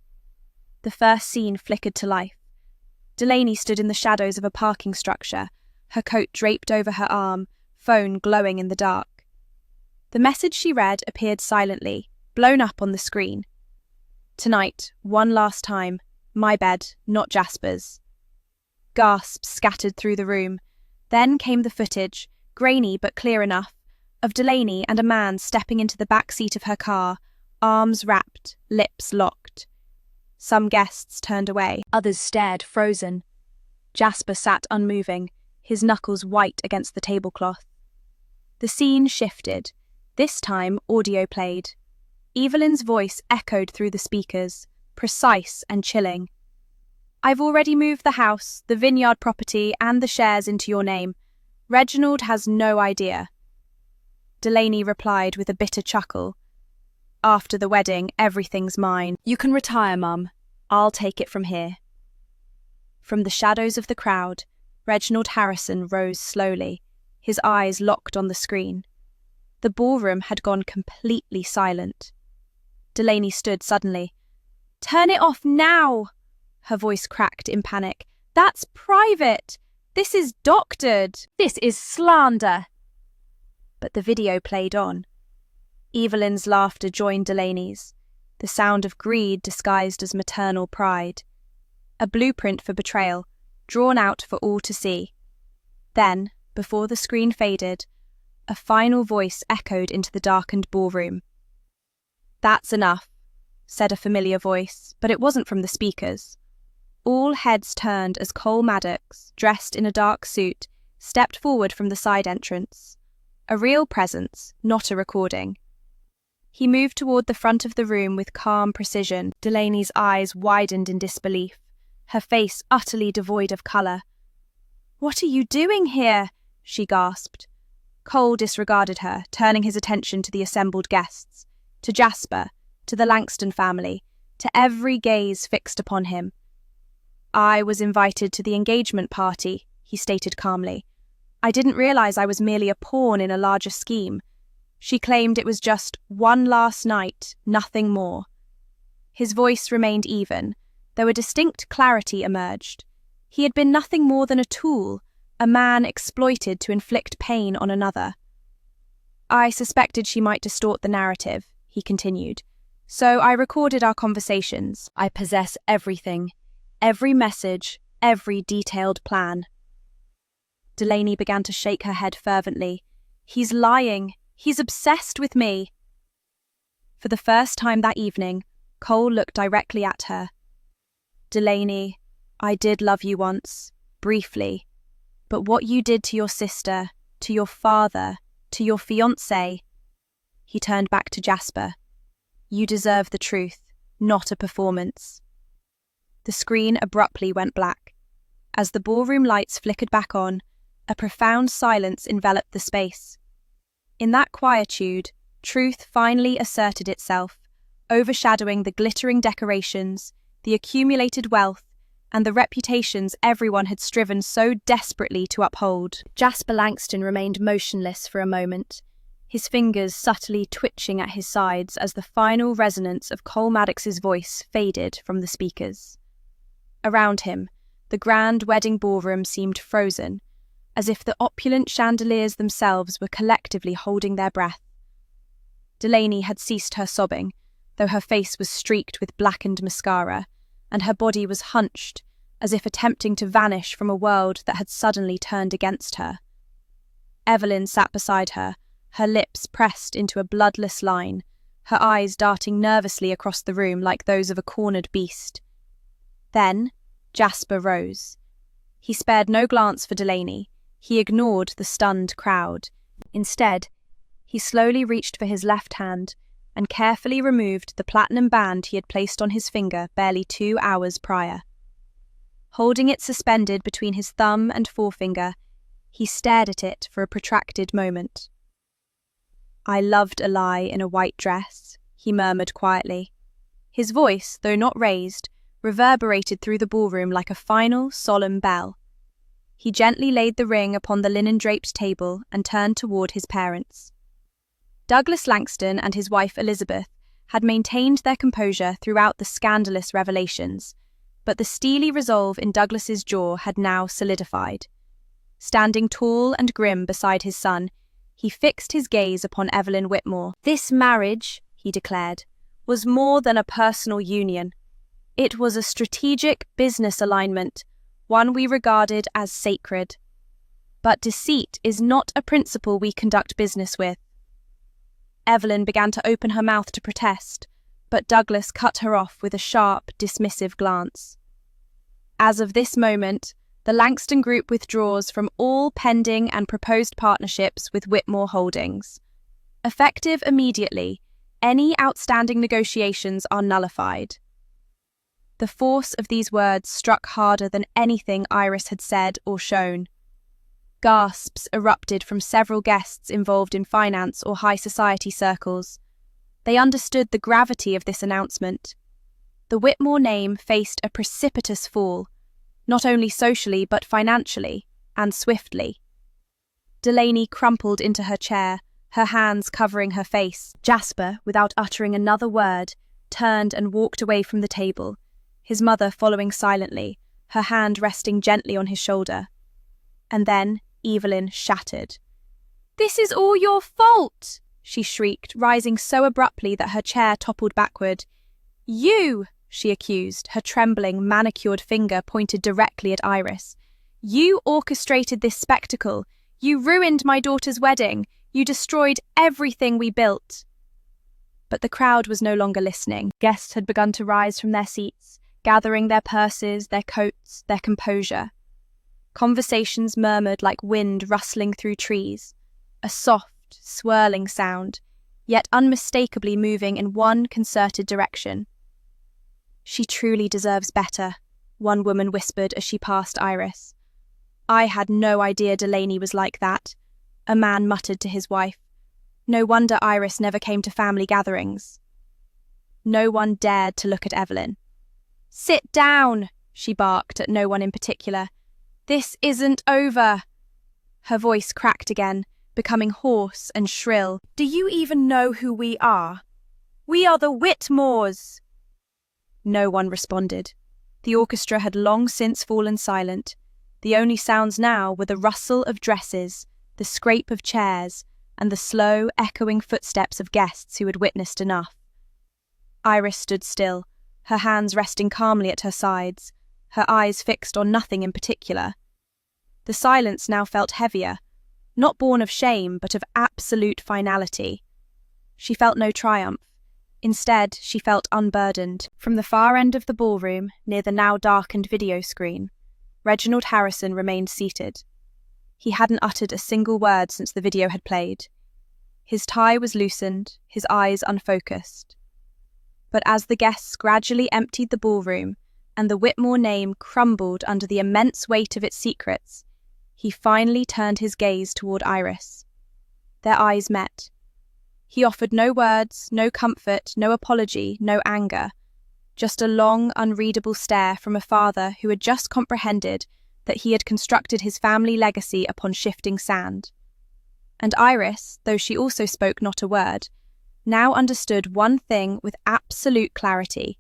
The first scene flickered to life. Delaney stood in the shadows of a parking structure, her coat draped over her arm, phone glowing in the dark. The message she read appeared silently, blown up on the screen. "Tonight, one last time, my bed, not Jasper's." Gasps scattered through the room. Then came the footage, grainy but clear enough, of Delaney and a man stepping into the back seat of her car, arms wrapped, lips locked. Some guests turned away, others stared frozen. Jasper sat unmoving, his knuckles white against the tablecloth. The scene shifted. This time, audio played. Evelyn's voice echoed through the speakers, precise and chilling. "I've already moved the house, the vineyard property, and the shares into your name. Reginald has no idea." Delaney replied with a bitter chuckle. "After the wedding, everything's mine. You can retire, Mum. I'll take it from here." From the shadows of the crowd, Reginald Harrison rose slowly, his eyes locked on the screen. The ballroom had gone completely silent. Delaney stood suddenly. "Turn it off now!" Her voice cracked in panic. "That's private! This is doctored! This is slander!" But the video played on. Evelyn's laughter joined Delaney's, the sound of greed disguised as maternal pride. A blueprint for betrayal, drawn out for all to see. Then, before the screen faded, a final voice echoed into the darkened ballroom. "That's enough," said a familiar voice, but it wasn't from the speakers. All heads turned as Cole Maddox, dressed in a dark suit, stepped forward from the side entrance. A real presence, not a recording. He moved toward the front of the room with calm precision. Delaney's eyes widened in disbelief, her face utterly devoid of colour. "What are you doing here?" she gasped. Cole disregarded her, turning his attention to the assembled guests, to Jasper, to the Langston family, to every gaze fixed upon him. "I was invited to the engagement party," he stated calmly. "I didn't realise I was merely a pawn in a larger scheme." She claimed it was just one last night, nothing more. His voice remained even, though a distinct clarity emerged. He had been nothing more than a tool, a man exploited to inflict pain on another. "I suspected she might distort the narrative," he continued, "so I recorded our conversations. I possess everything, every message, every detailed plan." Delaney began to shake her head fervently. "He's lying. He's obsessed with me." For the first time that evening, Cole looked directly at her. "Delaney, I did love you once, briefly. But what you did to your sister, to your father, to your fiancé..." He turned back to Jasper. "You deserve the truth, not a performance." The screen abruptly went black. As the ballroom lights flickered back on, a profound silence enveloped the space. In that quietude, truth finally asserted itself, overshadowing the glittering decorations, the accumulated wealth, and the reputations everyone had striven so desperately to uphold. Jasper Langston remained motionless for a moment, his fingers subtly twitching at his sides as the final resonance of Cole Maddox's voice faded from the speakers. Around him, the grand wedding ballroom seemed frozen, as if the opulent chandeliers themselves were collectively holding their breath. Delaney had ceased her sobbing, though her face was streaked with blackened mascara, and her body was hunched, as if attempting to vanish from a world that had suddenly turned against her. Evelyn sat beside her, her lips pressed into a bloodless line, her eyes darting nervously across the room like those of a cornered beast. Then Jasper rose. He spared no glance for Delaney. He ignored the stunned crowd. Instead, he slowly reached for his left hand and carefully removed the platinum band he had placed on his finger barely 2 hours prior. Holding it suspended between his thumb and forefinger, he stared at it for a protracted moment. "I loved a lie in a white dress," he murmured quietly. His voice, though not raised, reverberated through the ballroom like a final, solemn bell. He gently laid the ring upon the linen-draped table and turned toward his parents. Douglas Langston and his wife Elizabeth had maintained their composure throughout the scandalous revelations, but the steely resolve in Douglas's jaw had now solidified. Standing tall and grim beside his son, he fixed his gaze upon Evelyn Whitmore. "This marriage," he declared, "was more than a personal union. It was a strategic business alignment, one we regarded as sacred. But deceit is not a principle we conduct business with." Evelyn began to open her mouth to protest, but Douglas cut her off with a sharp, dismissive glance. "As of this moment, the Langston Group withdraws from all pending and proposed partnerships with Whitmore Holdings. Effective immediately, any outstanding negotiations are nullified." The force of these words struck harder than anything Iris had said or shown. Gasps erupted from several guests involved in finance or high society circles. They understood the gravity of this announcement. The Whitmore name faced a precipitous fall, not only socially but financially, and swiftly. Delaney crumpled into her chair, her hands covering her face. Jasper, without uttering another word, turned and walked away from the table, his mother following silently, her hand resting gently on his shoulder. And then Evelyn shattered. "This is all your fault!" she shrieked, rising so abruptly that her chair toppled backward. "You!" she accused, her trembling, manicured finger pointed directly at Iris. "You orchestrated this spectacle. You ruined my daughter's wedding. You destroyed everything we built." But the crowd was no longer listening. Guests had begun to rise from their seats, gathering their purses, their coats, their composure. Conversations murmured like wind rustling through trees, a soft, swirling sound, yet unmistakably moving in one concerted direction. "She truly deserves better," one woman whispered as she passed Iris. "I had no idea Delaney was like that," a man muttered to his wife. "No wonder Iris never came to family gatherings." No one dared to look at Evelyn. "Sit down," she barked at no one in particular. "This isn't over." Her voice cracked again, becoming hoarse and shrill. "Do you even know who we are? We are the Whitmores." No one responded. The orchestra had long since fallen silent. The only sounds now were the rustle of dresses, the scrape of chairs, and the slow, echoing footsteps of guests who had witnessed enough. Iris stood still, her hands resting calmly at her sides, her eyes fixed on nothing in particular. The silence now felt heavier, not born of shame, but of absolute finality. She felt no triumph. Instead, she felt unburdened. From the far end of the ballroom, near the now darkened video screen, Reginald Harrison remained seated. He hadn't uttered a single word since the video had played. His tie was loosened, his eyes unfocused. But as the guests gradually emptied the ballroom and the Whitmore name crumbled under the immense weight of its secrets, he finally turned his gaze toward Iris. Their eyes met. He offered no words, no comfort, no apology, no anger, just a long, unreadable stare from a father who had just comprehended that he had constructed his family legacy upon shifting sand. And Iris, though she also spoke not a word, now understood one thing with absolute clarity.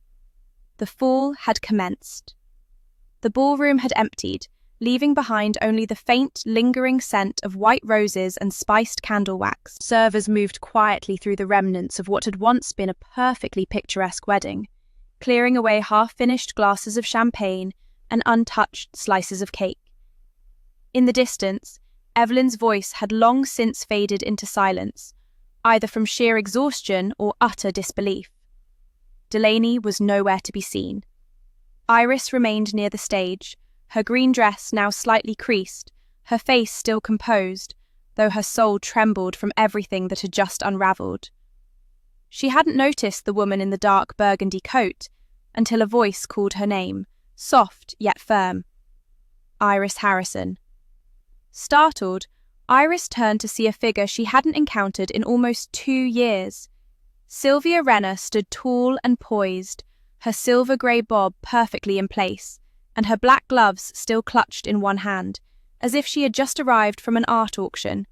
The fall had commenced. The ballroom had emptied, leaving behind only the faint, lingering scent of white roses and spiced candle wax. Servers moved quietly through the remnants of what had once been a perfectly picturesque wedding, clearing away half-finished glasses of champagne and untouched slices of cake. In the distance, Evelyn's voice had long since faded into silence, either from sheer exhaustion or utter disbelief. Delaney was nowhere to be seen. Iris remained near the stage, her green dress now slightly creased, her face still composed, though her soul trembled from everything that had just unravelled. She hadn't noticed the woman in the dark burgundy coat until a voice called her name, soft yet firm. Iris Harrison. Startled, Iris turned to see a figure she hadn't encountered in almost 2 years. Sylvia Renner stood tall and poised, her silver-grey bob perfectly in place, and her black gloves still clutched in one hand, as if she had just arrived from an art auction.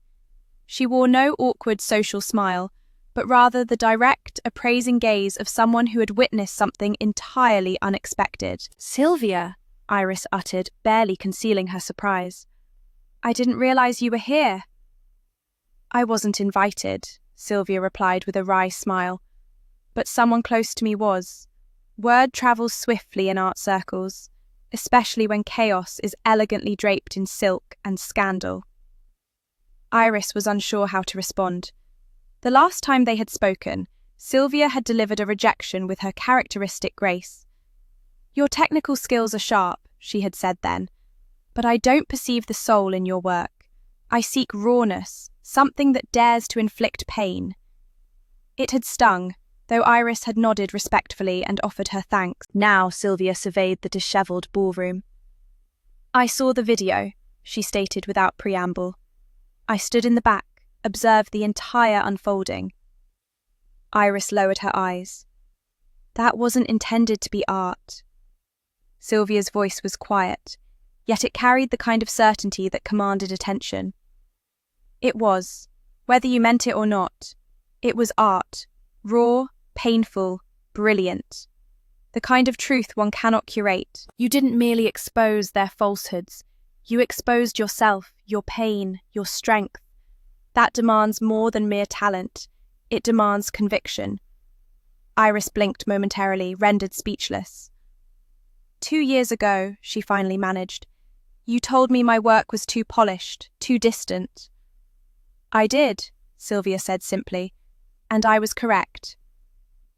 She wore no awkward social smile, but rather the direct, appraising gaze of someone who had witnessed something entirely unexpected. "Sylvia," Iris uttered, barely concealing her surprise. "I didn't realize you were here." "I wasn't invited," Sylvia replied with a wry smile. "But someone close to me was. Word travels swiftly in art circles, especially when chaos is elegantly draped in silk and scandal." Iris was unsure how to respond. The last time they had spoken, Sylvia had delivered a rejection with her characteristic grace. "Your technical skills are sharp," she had said then, "but I don't perceive the soul in your work. I seek rawness, something that dares to inflict pain." It had stung, though Iris had nodded respectfully and offered her thanks. Now Sylvia surveyed the dishevelled ballroom. "I saw the video," she stated without preamble. "I stood in the back, observed the entire unfolding." Iris lowered her eyes. "That wasn't intended to be art." Sylvia's voice was quiet, yet it carried the kind of certainty that commanded attention. "It was, whether you meant it or not. It was art, raw, painful, brilliant. The kind of truth one cannot curate. You didn't merely expose their falsehoods. You exposed yourself, your pain, your strength. That demands more than mere talent. It demands conviction." Iris blinked momentarily, rendered speechless. 2 years ago," she finally managed, "you told me my work was too polished, too distant." "I did," Sylvia said simply, "and I was correct."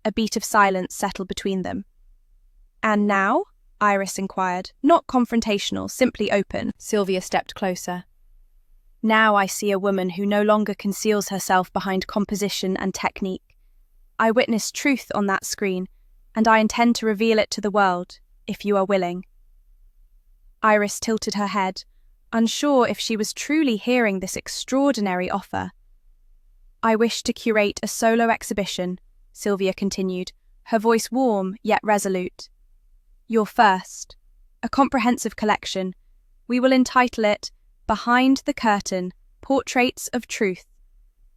A beat of silence settled between them. "And now?" Iris inquired, not confrontational, simply open. Sylvia stepped closer. "Now I see a woman who no longer conceals herself behind composition and technique. I witnessed truth on that screen, and I intend to reveal it to the world, if you are willing." Iris tilted her head, unsure if she was truly hearing this extraordinary offer. "I wish to curate a solo exhibition," Sylvia continued, her voice warm yet resolute. "Your first, a comprehensive collection. We will entitle it Behind the Curtain, Portraits of Truth.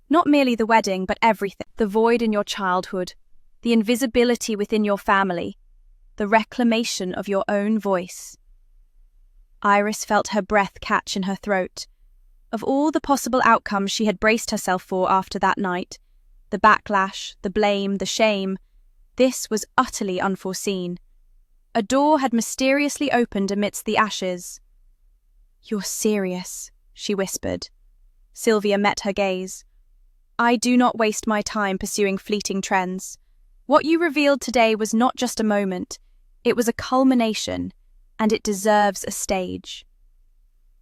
Not merely the wedding, but everything. The void in your childhood, the invisibility within your family, the reclamation of your own voice." Iris felt her breath catch in her throat. Of all the possible outcomes she had braced herself for after that night, the backlash, the blame, the shame, this was utterly unforeseen. A door had mysteriously opened amidst the ashes. "You're serious," she whispered. Sylvia met her gaze. "I do not waste my time pursuing fleeting trends. What you revealed today was not just a moment, it was a culmination, and it deserves a stage."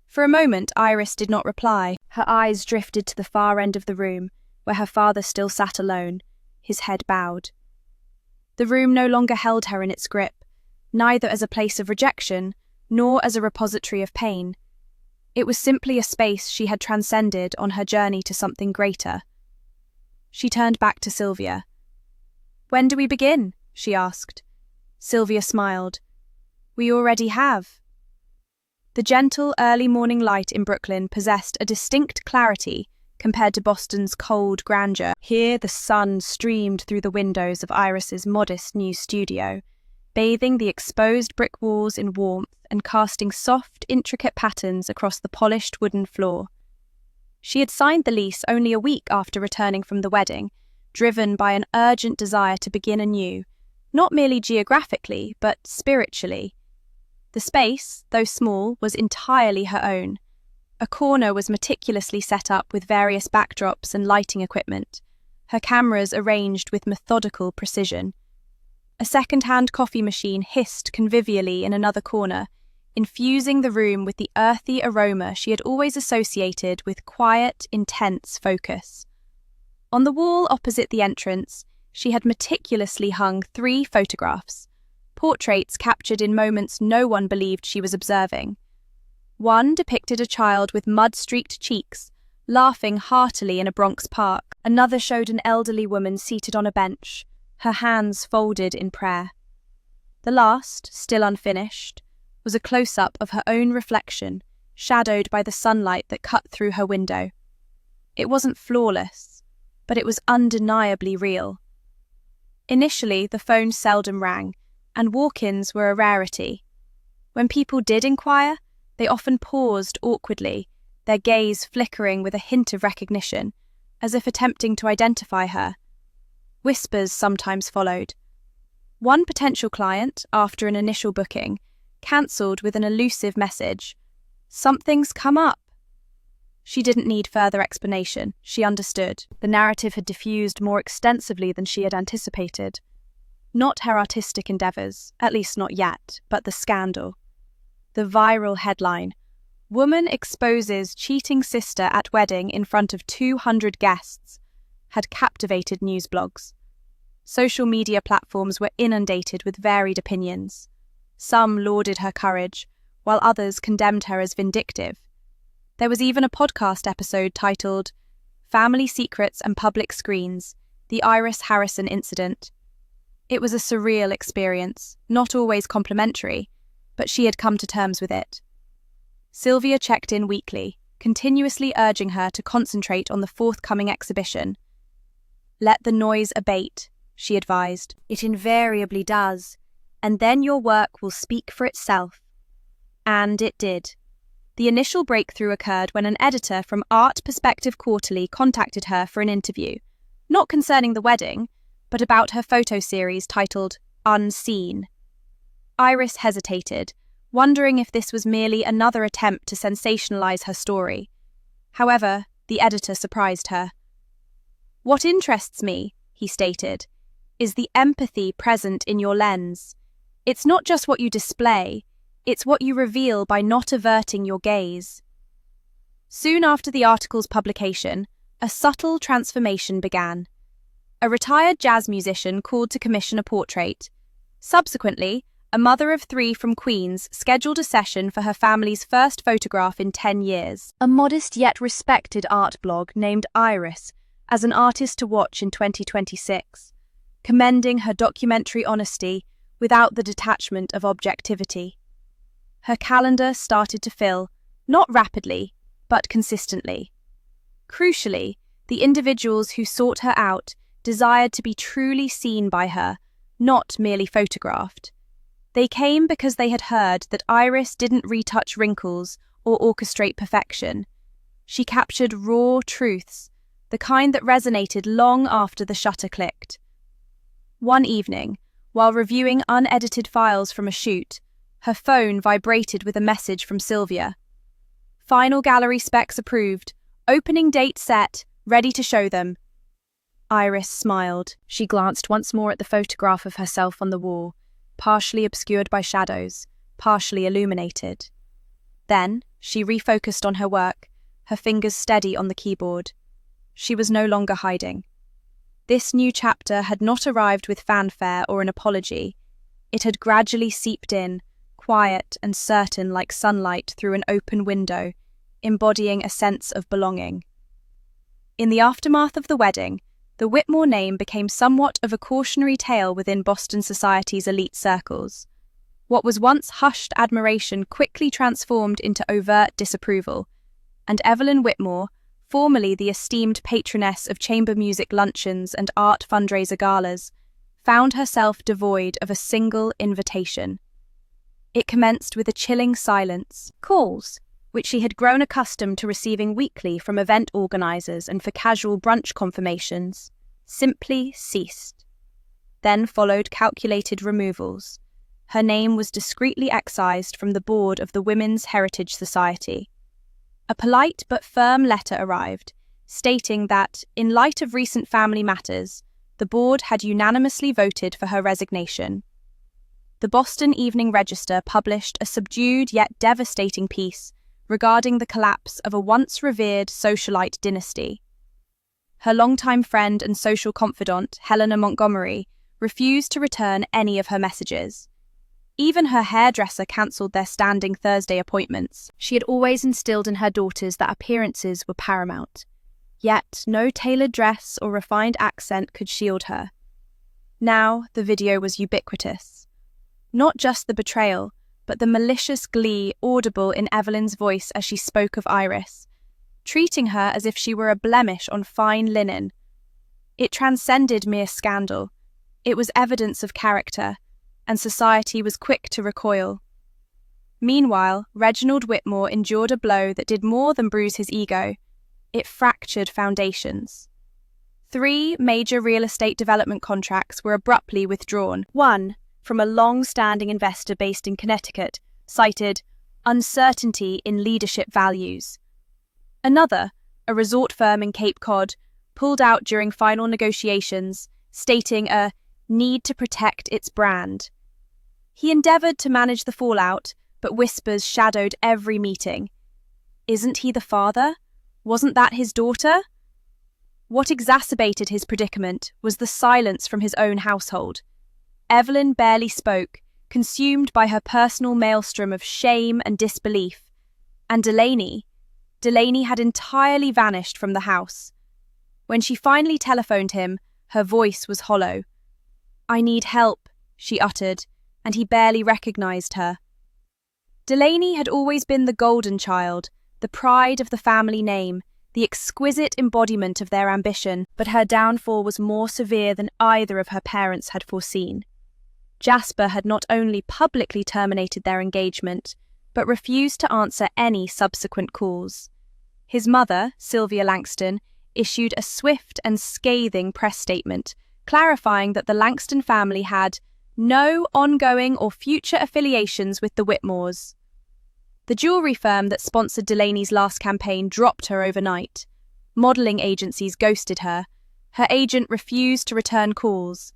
For a moment, Iris did not reply. Her eyes drifted to the far end of the room, where her father still sat alone, his head bowed. The room no longer held her in its grip, neither as a place of rejection, nor as a repository of pain. It was simply a space she had transcended on her journey to something greater. She turned back to Sylvia. "When do we begin?" she asked. Sylvia smiled. "We already have." The gentle, early morning light in Brooklyn possessed a distinct clarity compared to Boston's cold grandeur. Here the sun streamed through the windows of Iris's modest new studio, bathing the exposed brick walls in warmth and casting soft, intricate patterns across the polished wooden floor. She had signed the lease only a week after returning from the wedding, driven by an urgent desire to begin anew, not merely geographically, but spiritually. The space, though small, was entirely her own. A corner was meticulously set up with various backdrops and lighting equipment, her cameras arranged with methodical precision. A second-hand coffee machine hissed convivially in another corner, infusing the room with the earthy aroma she had always associated with quiet, intense focus. On the wall opposite the entrance, she had meticulously hung 3 photographs, portraits captured in moments no one believed she was observing. One depicted a child with mud-streaked cheeks, laughing heartily in a Bronx park. Another showed an elderly woman seated on a bench, her hands folded in prayer. The last, still unfinished, was a close-up of her own reflection, shadowed by the sunlight that cut through her window. It wasn't flawless, but it was undeniably real. Initially, the phone seldom rang, and walk-ins were a rarity. When people did inquire, they often paused awkwardly, their gaze flickering with a hint of recognition, as if attempting to identify her. Whispers sometimes followed. One potential client, after an initial booking, cancelled with an elusive message, "Something's come up." She didn't need further explanation. She understood. The narrative had diffused more extensively than she had anticipated. Not her artistic endeavours, at least not yet, but the scandal. The viral headline, "Woman exposes cheating sister at wedding in front of 200 guests," had captivated news blogs. Social media platforms were inundated with varied opinions. Some lauded her courage, while others condemned her as vindictive. There was even a podcast episode titled "Family Secrets and Public Screens: The Iris Harrison Incident." It was a surreal experience, not always complimentary, but she had come to terms with it. Sylvia checked in weekly, continuously urging her to concentrate on the forthcoming exhibition. "Let the noise abate," she advised. "It invariably does, and then your work will speak for itself." And it did. The initial breakthrough occurred when an editor from Art Perspective Quarterly contacted her for an interview, not concerning the wedding, but about her photo series titled Unseen. Iris hesitated, wondering if this was merely another attempt to sensationalize her story. However, the editor surprised her. "What interests me," he stated, "is the empathy present in your lens. It's not just what you display, it's what you reveal by not averting your gaze." Soon after the article's publication, a subtle transformation began. A retired jazz musician called to commission a portrait. Subsequently, a mother of 3 from Queens scheduled a session for her family's first photograph in 10 years. A modest yet respected art blog named Iris as an artist to watch in 2026, commending her documentary honesty without the detachment of objectivity. Her calendar started to fill, not rapidly, but consistently. Crucially, the individuals who sought her out desired to be truly seen by her, not merely photographed. They came because they had heard that Iris didn't retouch wrinkles or orchestrate perfection. She captured raw truths, the kind that resonated long after the shutter clicked. One evening, while reviewing unedited files from a shoot, her phone vibrated with a message from Sylvia. "Final gallery specs approved. Opening date set. Ready to show them." Iris smiled. She glanced once more at the photograph of herself on the wall, partially obscured by shadows, partially illuminated. Then, she refocused on her work, her fingers steady on the keyboard. She was no longer hiding. This new chapter had not arrived with fanfare or an apology. It had gradually seeped in, quiet and certain like sunlight through an open window, embodying a sense of belonging. In the aftermath of the wedding, the Whitmore name became somewhat of a cautionary tale within Boston society's elite circles. What was once hushed admiration quickly transformed into overt disapproval, and Evelyn Whitmore, formerly the esteemed patroness of chamber music luncheons and art fundraiser galas, found herself devoid of a single invitation. It commenced with a chilling silence. Calls, which she had grown accustomed to receiving weekly from event organisers and for casual brunch confirmations, simply ceased. Then followed calculated removals. Her name was discreetly excised from the board of the Women's Heritage Society. A polite but firm letter arrived, stating that, in light of recent family matters, the board had unanimously voted for her resignation. The Boston Evening Register published a subdued yet devastating piece regarding the collapse of a once revered socialite dynasty. Her longtime friend and social confidant, Helena Montgomery, refused to return any of her messages. Even her hairdresser cancelled their standing Thursday appointments. She had always instilled in her daughters that appearances were paramount. Yet no tailored dress or refined accent could shield her. Now the video was ubiquitous. Not just the betrayal, but the malicious glee audible in Evelyn's voice as she spoke of Iris, treating her as if she were a blemish on fine linen. It transcended mere scandal. It was evidence of character, and society was quick to recoil. Meanwhile, Reginald Whitmore endured a blow that did more than bruise his ego. It fractured foundations. 3 major real estate development contracts were abruptly withdrawn. One, from a long-standing investor based in Connecticut, cited uncertainty in leadership values. Another, a resort firm in Cape Cod, pulled out during final negotiations, stating a need to protect its brand. He endeavoured to manage the fallout, but whispers shadowed every meeting. Isn't he the father? Wasn't that his daughter? What exacerbated his predicament was the silence from his own household. Evelyn barely spoke, consumed by her personal maelstrom of shame and disbelief. And Delaney had entirely vanished from the house. When she finally telephoned him, her voice was hollow. "I need help," she uttered, and he barely recognised her. Delaney had always been the golden child, the pride of the family name, the exquisite embodiment of their ambition, but her downfall was more severe than either of her parents had foreseen. Jasper had not only publicly terminated their engagement, but refused to answer any subsequent calls. His mother, Sylvia Langston, issued a swift and scathing press statement, clarifying that the Langston family had no ongoing or future affiliations with the Whitmores. The jewellery firm that sponsored Delaney's last campaign dropped her overnight. Modelling agencies ghosted her. Her agent refused to return calls.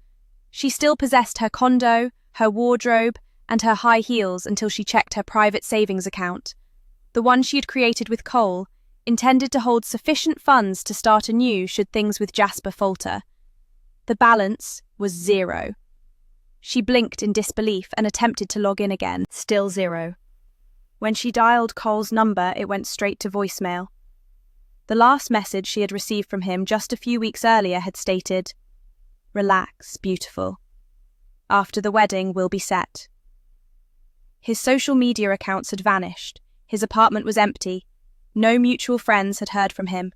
She still possessed her condo, her wardrobe, and her high heels until she checked her private savings account, the one she had created with Cole, intended to hold sufficient funds to start anew should things with Jasper falter. The balance was 0. She blinked in disbelief and attempted to log in again. Still 0. When she dialed Cole's number, it went straight to voicemail. The last message she had received from him just a few weeks earlier had stated, "Relax, beautiful. After the wedding, we'll be set." His social media accounts had vanished. His apartment was empty. No mutual friends had heard from him.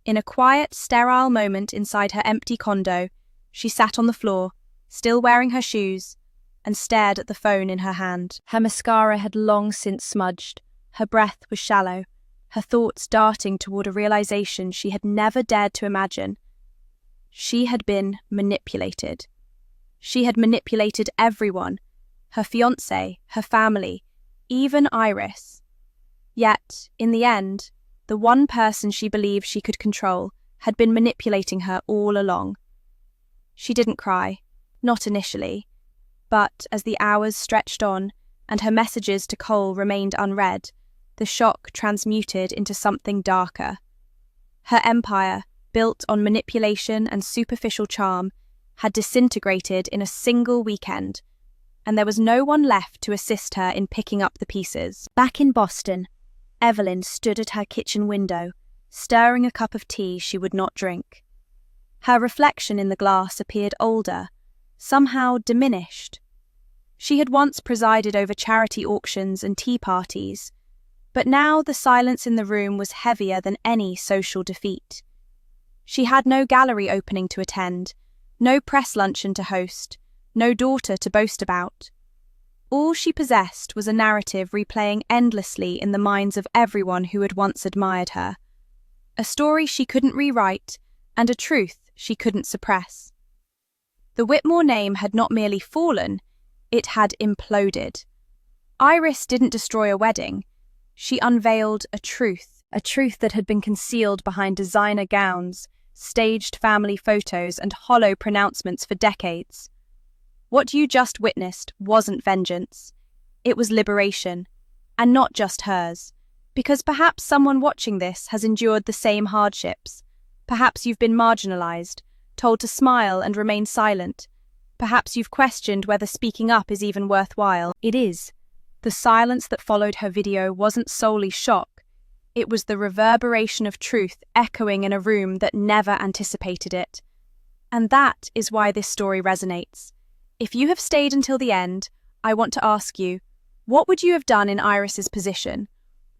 In a quiet, sterile moment inside her empty condo, she sat on the floor, still wearing her shoes, and stared at the phone in her hand. Her mascara had long since smudged. Her breath was shallow, her thoughts darting toward a realization she had never dared to imagine. She had been manipulated. She had manipulated everyone, her fiancé, her family, even Iris. Yet, in the end, the one person she believed she could control had been manipulating her all along. She didn't cry, not initially, but as the hours stretched on and her messages to Cole remained unread, the shock transmuted into something darker. Her empire, built on manipulation and superficial charm, had disintegrated in a single weekend, and there was no one left to assist her in picking up the pieces. Back in Boston, Evelyn stood at her kitchen window, stirring a cup of tea she would not drink. Her reflection in the glass appeared older, somehow diminished. She had once presided over charity auctions and tea parties, but now the silence in the room was heavier than any social defeat. She had no gallery opening to attend, No press luncheon to host, no daughter to boast about. All she possessed was a narrative replaying endlessly in the minds of everyone who had once admired her. A story she couldn't rewrite, and a truth she couldn't suppress. The Whitmore name had not merely fallen, it had imploded. Iris didn't destroy a wedding. She unveiled a truth that had been concealed behind designer gowns, staged family photos, and hollow pronouncements for decades. What you just witnessed wasn't vengeance. It was liberation, and not just hers, because perhaps someone watching this has endured the same hardships. Perhaps you've been marginalized, told to smile and remain silent. Perhaps you've questioned whether speaking up is even worthwhile. It is. The silence that followed her video wasn't solely shock. It was the reverberation of truth echoing in a room that never anticipated it. And that is why this story resonates. If you have stayed until the end, I want to ask you, what would you have done in Iris's position?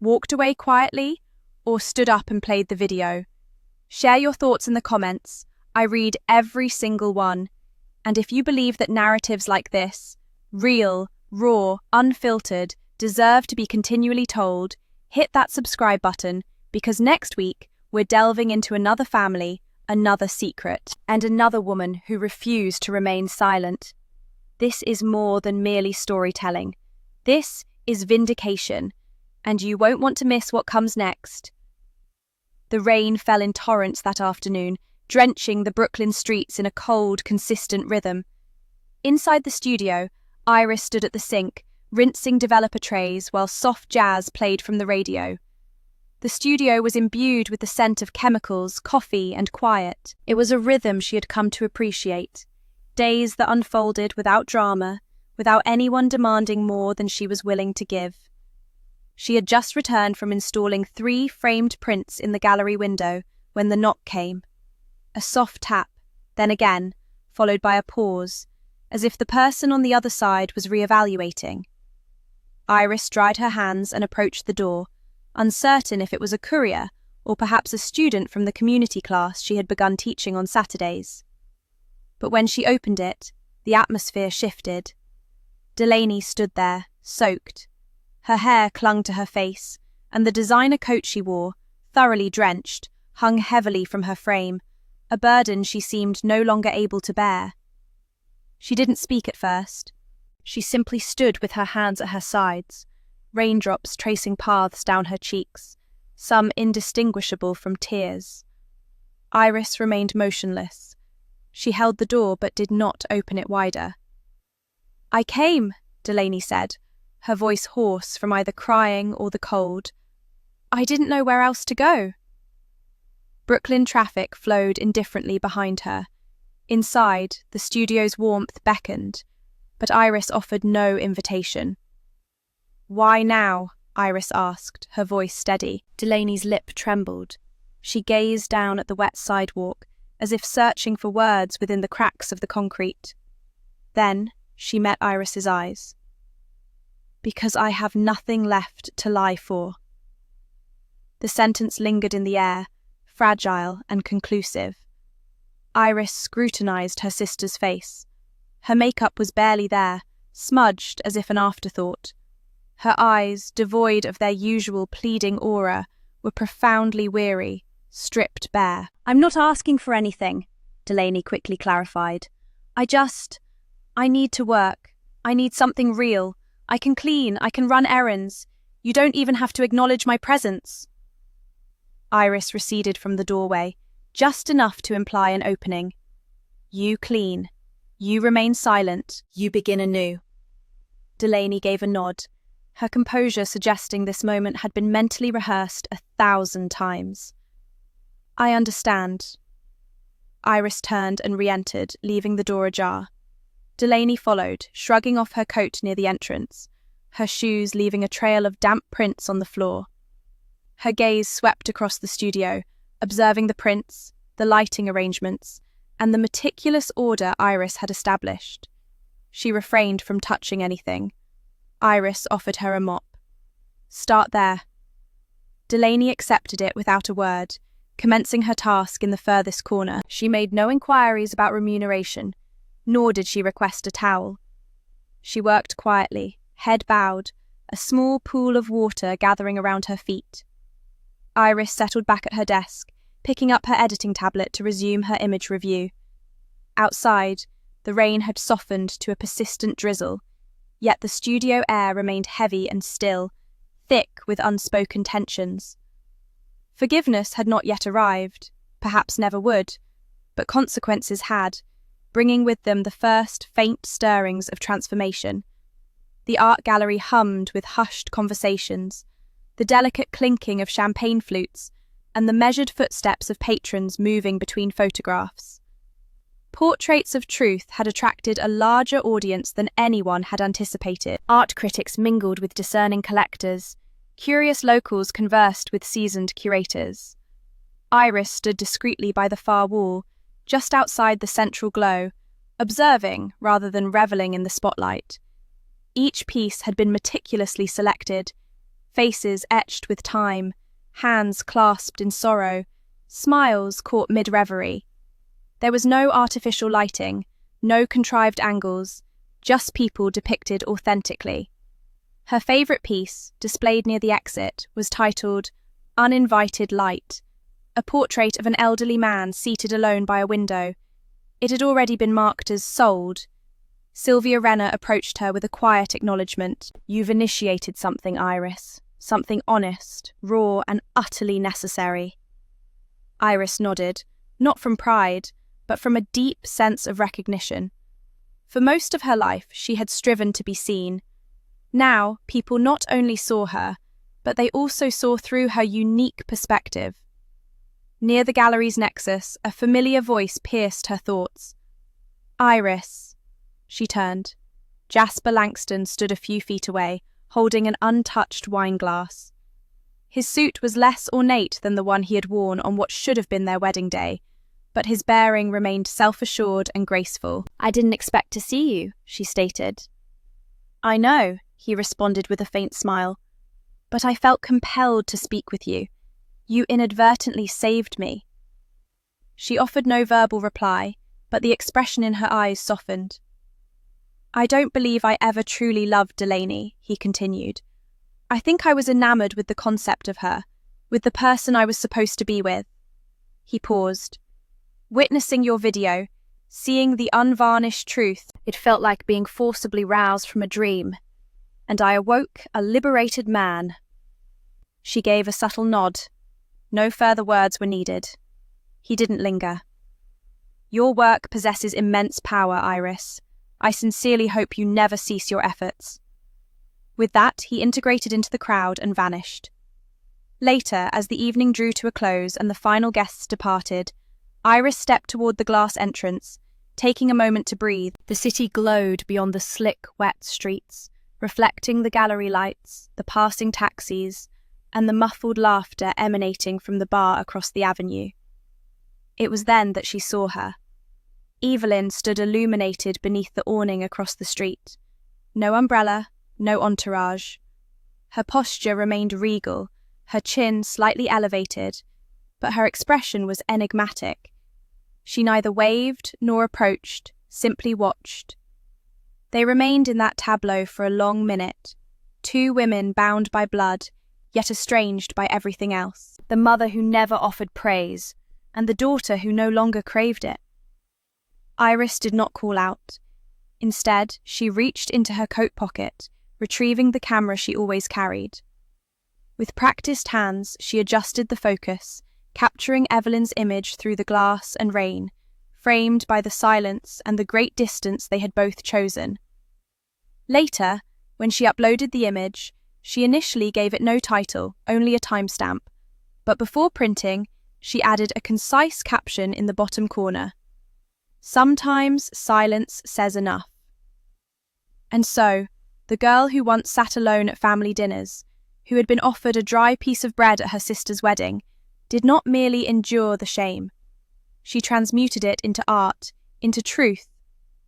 Walked away quietly, or stood up and played the video? Share your thoughts in the comments. I read every single one. And if you believe that narratives like this, real, raw, unfiltered, deserve to be continually told, hit that subscribe button, because next week we're delving into another family, another secret, and another woman who refused to remain silent. This is more than merely storytelling. This is vindication, and you won't want to miss what comes next. The rain fell in torrents that afternoon, drenching the Brooklyn streets in a cold, consistent rhythm. Inside the studio, Iris stood at the sink, rinsing developer trays while soft jazz played from the radio. The studio was imbued with the scent of chemicals, coffee, and quiet. It was a rhythm she had come to appreciate. Days that unfolded without drama, without anyone demanding more than she was willing to give. She had just returned from installing 3 framed prints in the gallery window when the knock came. A soft tap, then again, followed by a pause, as if the person on the other side was re-evaluating. Iris dried her hands and approached the door, uncertain if it was a courier or perhaps a student from the community class she had begun teaching on Saturdays. But when she opened it, the atmosphere shifted. Delaney stood there, soaked. Her hair clung to her face, and the designer coat she wore, thoroughly drenched, hung heavily from her frame, a burden she seemed no longer able to bear. She didn't speak at first. She simply stood with her hands at her sides, raindrops tracing paths down her cheeks, some indistinguishable from tears. Iris remained motionless. She held the door but did not open it wider. "I came," Delaney said, her voice hoarse from either crying or the cold. "I didn't know where else to go." Brooklyn traffic flowed indifferently behind her. Inside, the studio's warmth beckoned, but Iris offered no invitation. "Why now?" Iris asked, her voice steady. Delaney's lip trembled. She gazed down at the wet sidewalk, as if searching for words within the cracks of the concrete. Then she met Iris's eyes. "Because I have nothing left to lie for." The sentence lingered in the air, fragile and conclusive. Iris scrutinized her sister's face. Her makeup was barely there, smudged as if an afterthought. Her eyes, devoid of their usual pleading aura, were profoundly weary, stripped bare. "I'm not asking for anything," Delaney quickly clarified. I need to work. I need something real. I can clean, I can run errands. You don't even have to acknowledge my presence." Iris receded from the doorway, just enough to imply an opening. "You clean. You remain silent. You begin anew." Delaney gave a nod, her composure suggesting this moment had been mentally rehearsed 1,000 times. "I understand." Iris turned and re-entered, leaving the door ajar. Delaney followed, shrugging off her coat near the entrance, her shoes leaving a trail of damp prints on the floor. Her gaze swept across the studio, observing the prints, the lighting arrangements, and the meticulous order Iris had established. She refrained from touching anything. Iris offered her a mop. "Start there." Delaney accepted it without a word, commencing her task in the furthest corner. She made no inquiries about remuneration, nor did she request a towel. She worked quietly, head bowed, a small pool of water gathering around her feet. Iris settled back at her desk, picking up her editing tablet to resume her image review. Outside, the rain had softened to a persistent drizzle, yet the studio air remained heavy and still, thick with unspoken tensions. Forgiveness had not yet arrived, perhaps never would, but consequences had, bringing with them the first faint stirrings of transformation. The art gallery hummed with hushed conversations, the delicate clinking of champagne flutes, and the measured footsteps of patrons moving between photographs. Portraits of Truth had attracted a larger audience than anyone had anticipated. Art critics mingled with discerning collectors. Curious locals conversed with seasoned curators. Iris stood discreetly by the far wall, just outside the central glow, observing rather than reveling in the spotlight. Each piece had been meticulously selected, faces etched with time, hands clasped in sorrow, smiles caught mid-reverie. There was no artificial lighting, no contrived angles, just people depicted authentically. Her favourite piece, displayed near the exit, was titled Uninvited Light, a portrait of an elderly man seated alone by a window. It had already been marked as sold. Sylvia Renner approached her with a quiet acknowledgement. "You've initiated something, Iris. Something honest, raw, and utterly necessary." Iris nodded, not from pride, but from a deep sense of recognition. For most of her life, she had striven to be seen. Now, people not only saw her, but they also saw through her unique perspective. Near the gallery's nexus, a familiar voice pierced her thoughts. "Iris." She turned. Jasper Langston stood a few feet away, holding an untouched wine glass. His suit was less ornate than the one he had worn on what should have been their wedding day, but his bearing remained self-assured and graceful. "I didn't expect to see you," she stated. "I know," he responded with a faint smile, "but I felt compelled to speak with you. You inadvertently saved me." She offered no verbal reply, but the expression in her eyes softened. "I don't believe I ever truly loved Delaney," he continued. "I think I was enamored with the concept of her, with the person I was supposed to be with." He paused. "Witnessing your video, seeing the unvarnished truth, it felt like being forcibly roused from a dream, and I awoke a liberated man." She gave a subtle nod. No further words were needed. He didn't linger. "Your work possesses immense power, Iris. I sincerely hope you never cease your efforts." With that, he integrated into the crowd and vanished. Later, as the evening drew to a close and the final guests departed, Iris stepped toward the glass entrance, taking a moment to breathe. The city glowed beyond the slick, wet streets, reflecting the gallery lights, the passing taxis, and the muffled laughter emanating from the bar across the avenue. It was then that she saw her. Evelyn stood illuminated beneath the awning across the street. No umbrella, no entourage. Her posture remained regal, her chin slightly elevated, but her expression was enigmatic. She neither waved nor approached, simply watched. They remained in that tableau for a long minute, two women bound by blood, yet estranged by everything else. The mother who never offered praise, and the daughter who no longer craved it. Iris did not call out. Instead, she reached into her coat pocket, retrieving the camera she always carried. With practiced hands, she adjusted the focus, capturing Evelyn's image through the glass and rain, framed by the silence and the great distance they had both chosen. Later, when she uploaded the image, she initially gave it no title, only a timestamp, but before printing, she added a concise caption in the bottom corner. "Sometimes silence says enough." And so, the girl who once sat alone at family dinners, who had been offered a dry piece of bread at her sister's wedding, did not merely endure the shame. She transmuted it into art, into truth,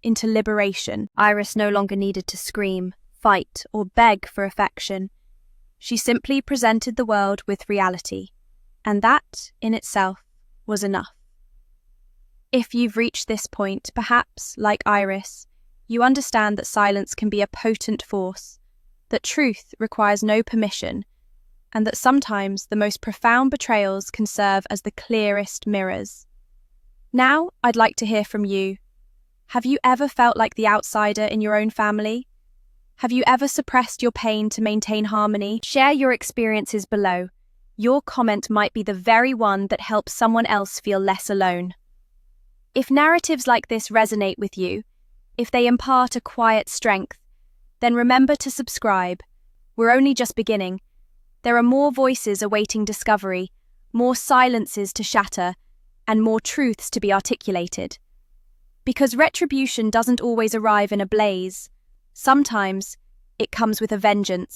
into liberation. Iris no longer needed to scream, fight, or beg for affection. She simply presented the world with reality. And that, in itself, was enough. If you've reached this point, perhaps, like Iris, you understand that silence can be a potent force, that truth requires no permission, and that sometimes the most profound betrayals can serve as the clearest mirrors. Now, I'd like to hear from you. Have you ever felt like the outsider in your own family? Have you ever suppressed your pain to maintain harmony? Share your experiences below. Your comment might be the very one that helps someone else feel less alone. If narratives like this resonate with you, if they impart a quiet strength, then remember to subscribe. We're only just beginning. There are more voices awaiting discovery, more silences to shatter, and more truths to be articulated. Because retribution doesn't always arrive in a blaze. Sometimes it comes with a vengeance.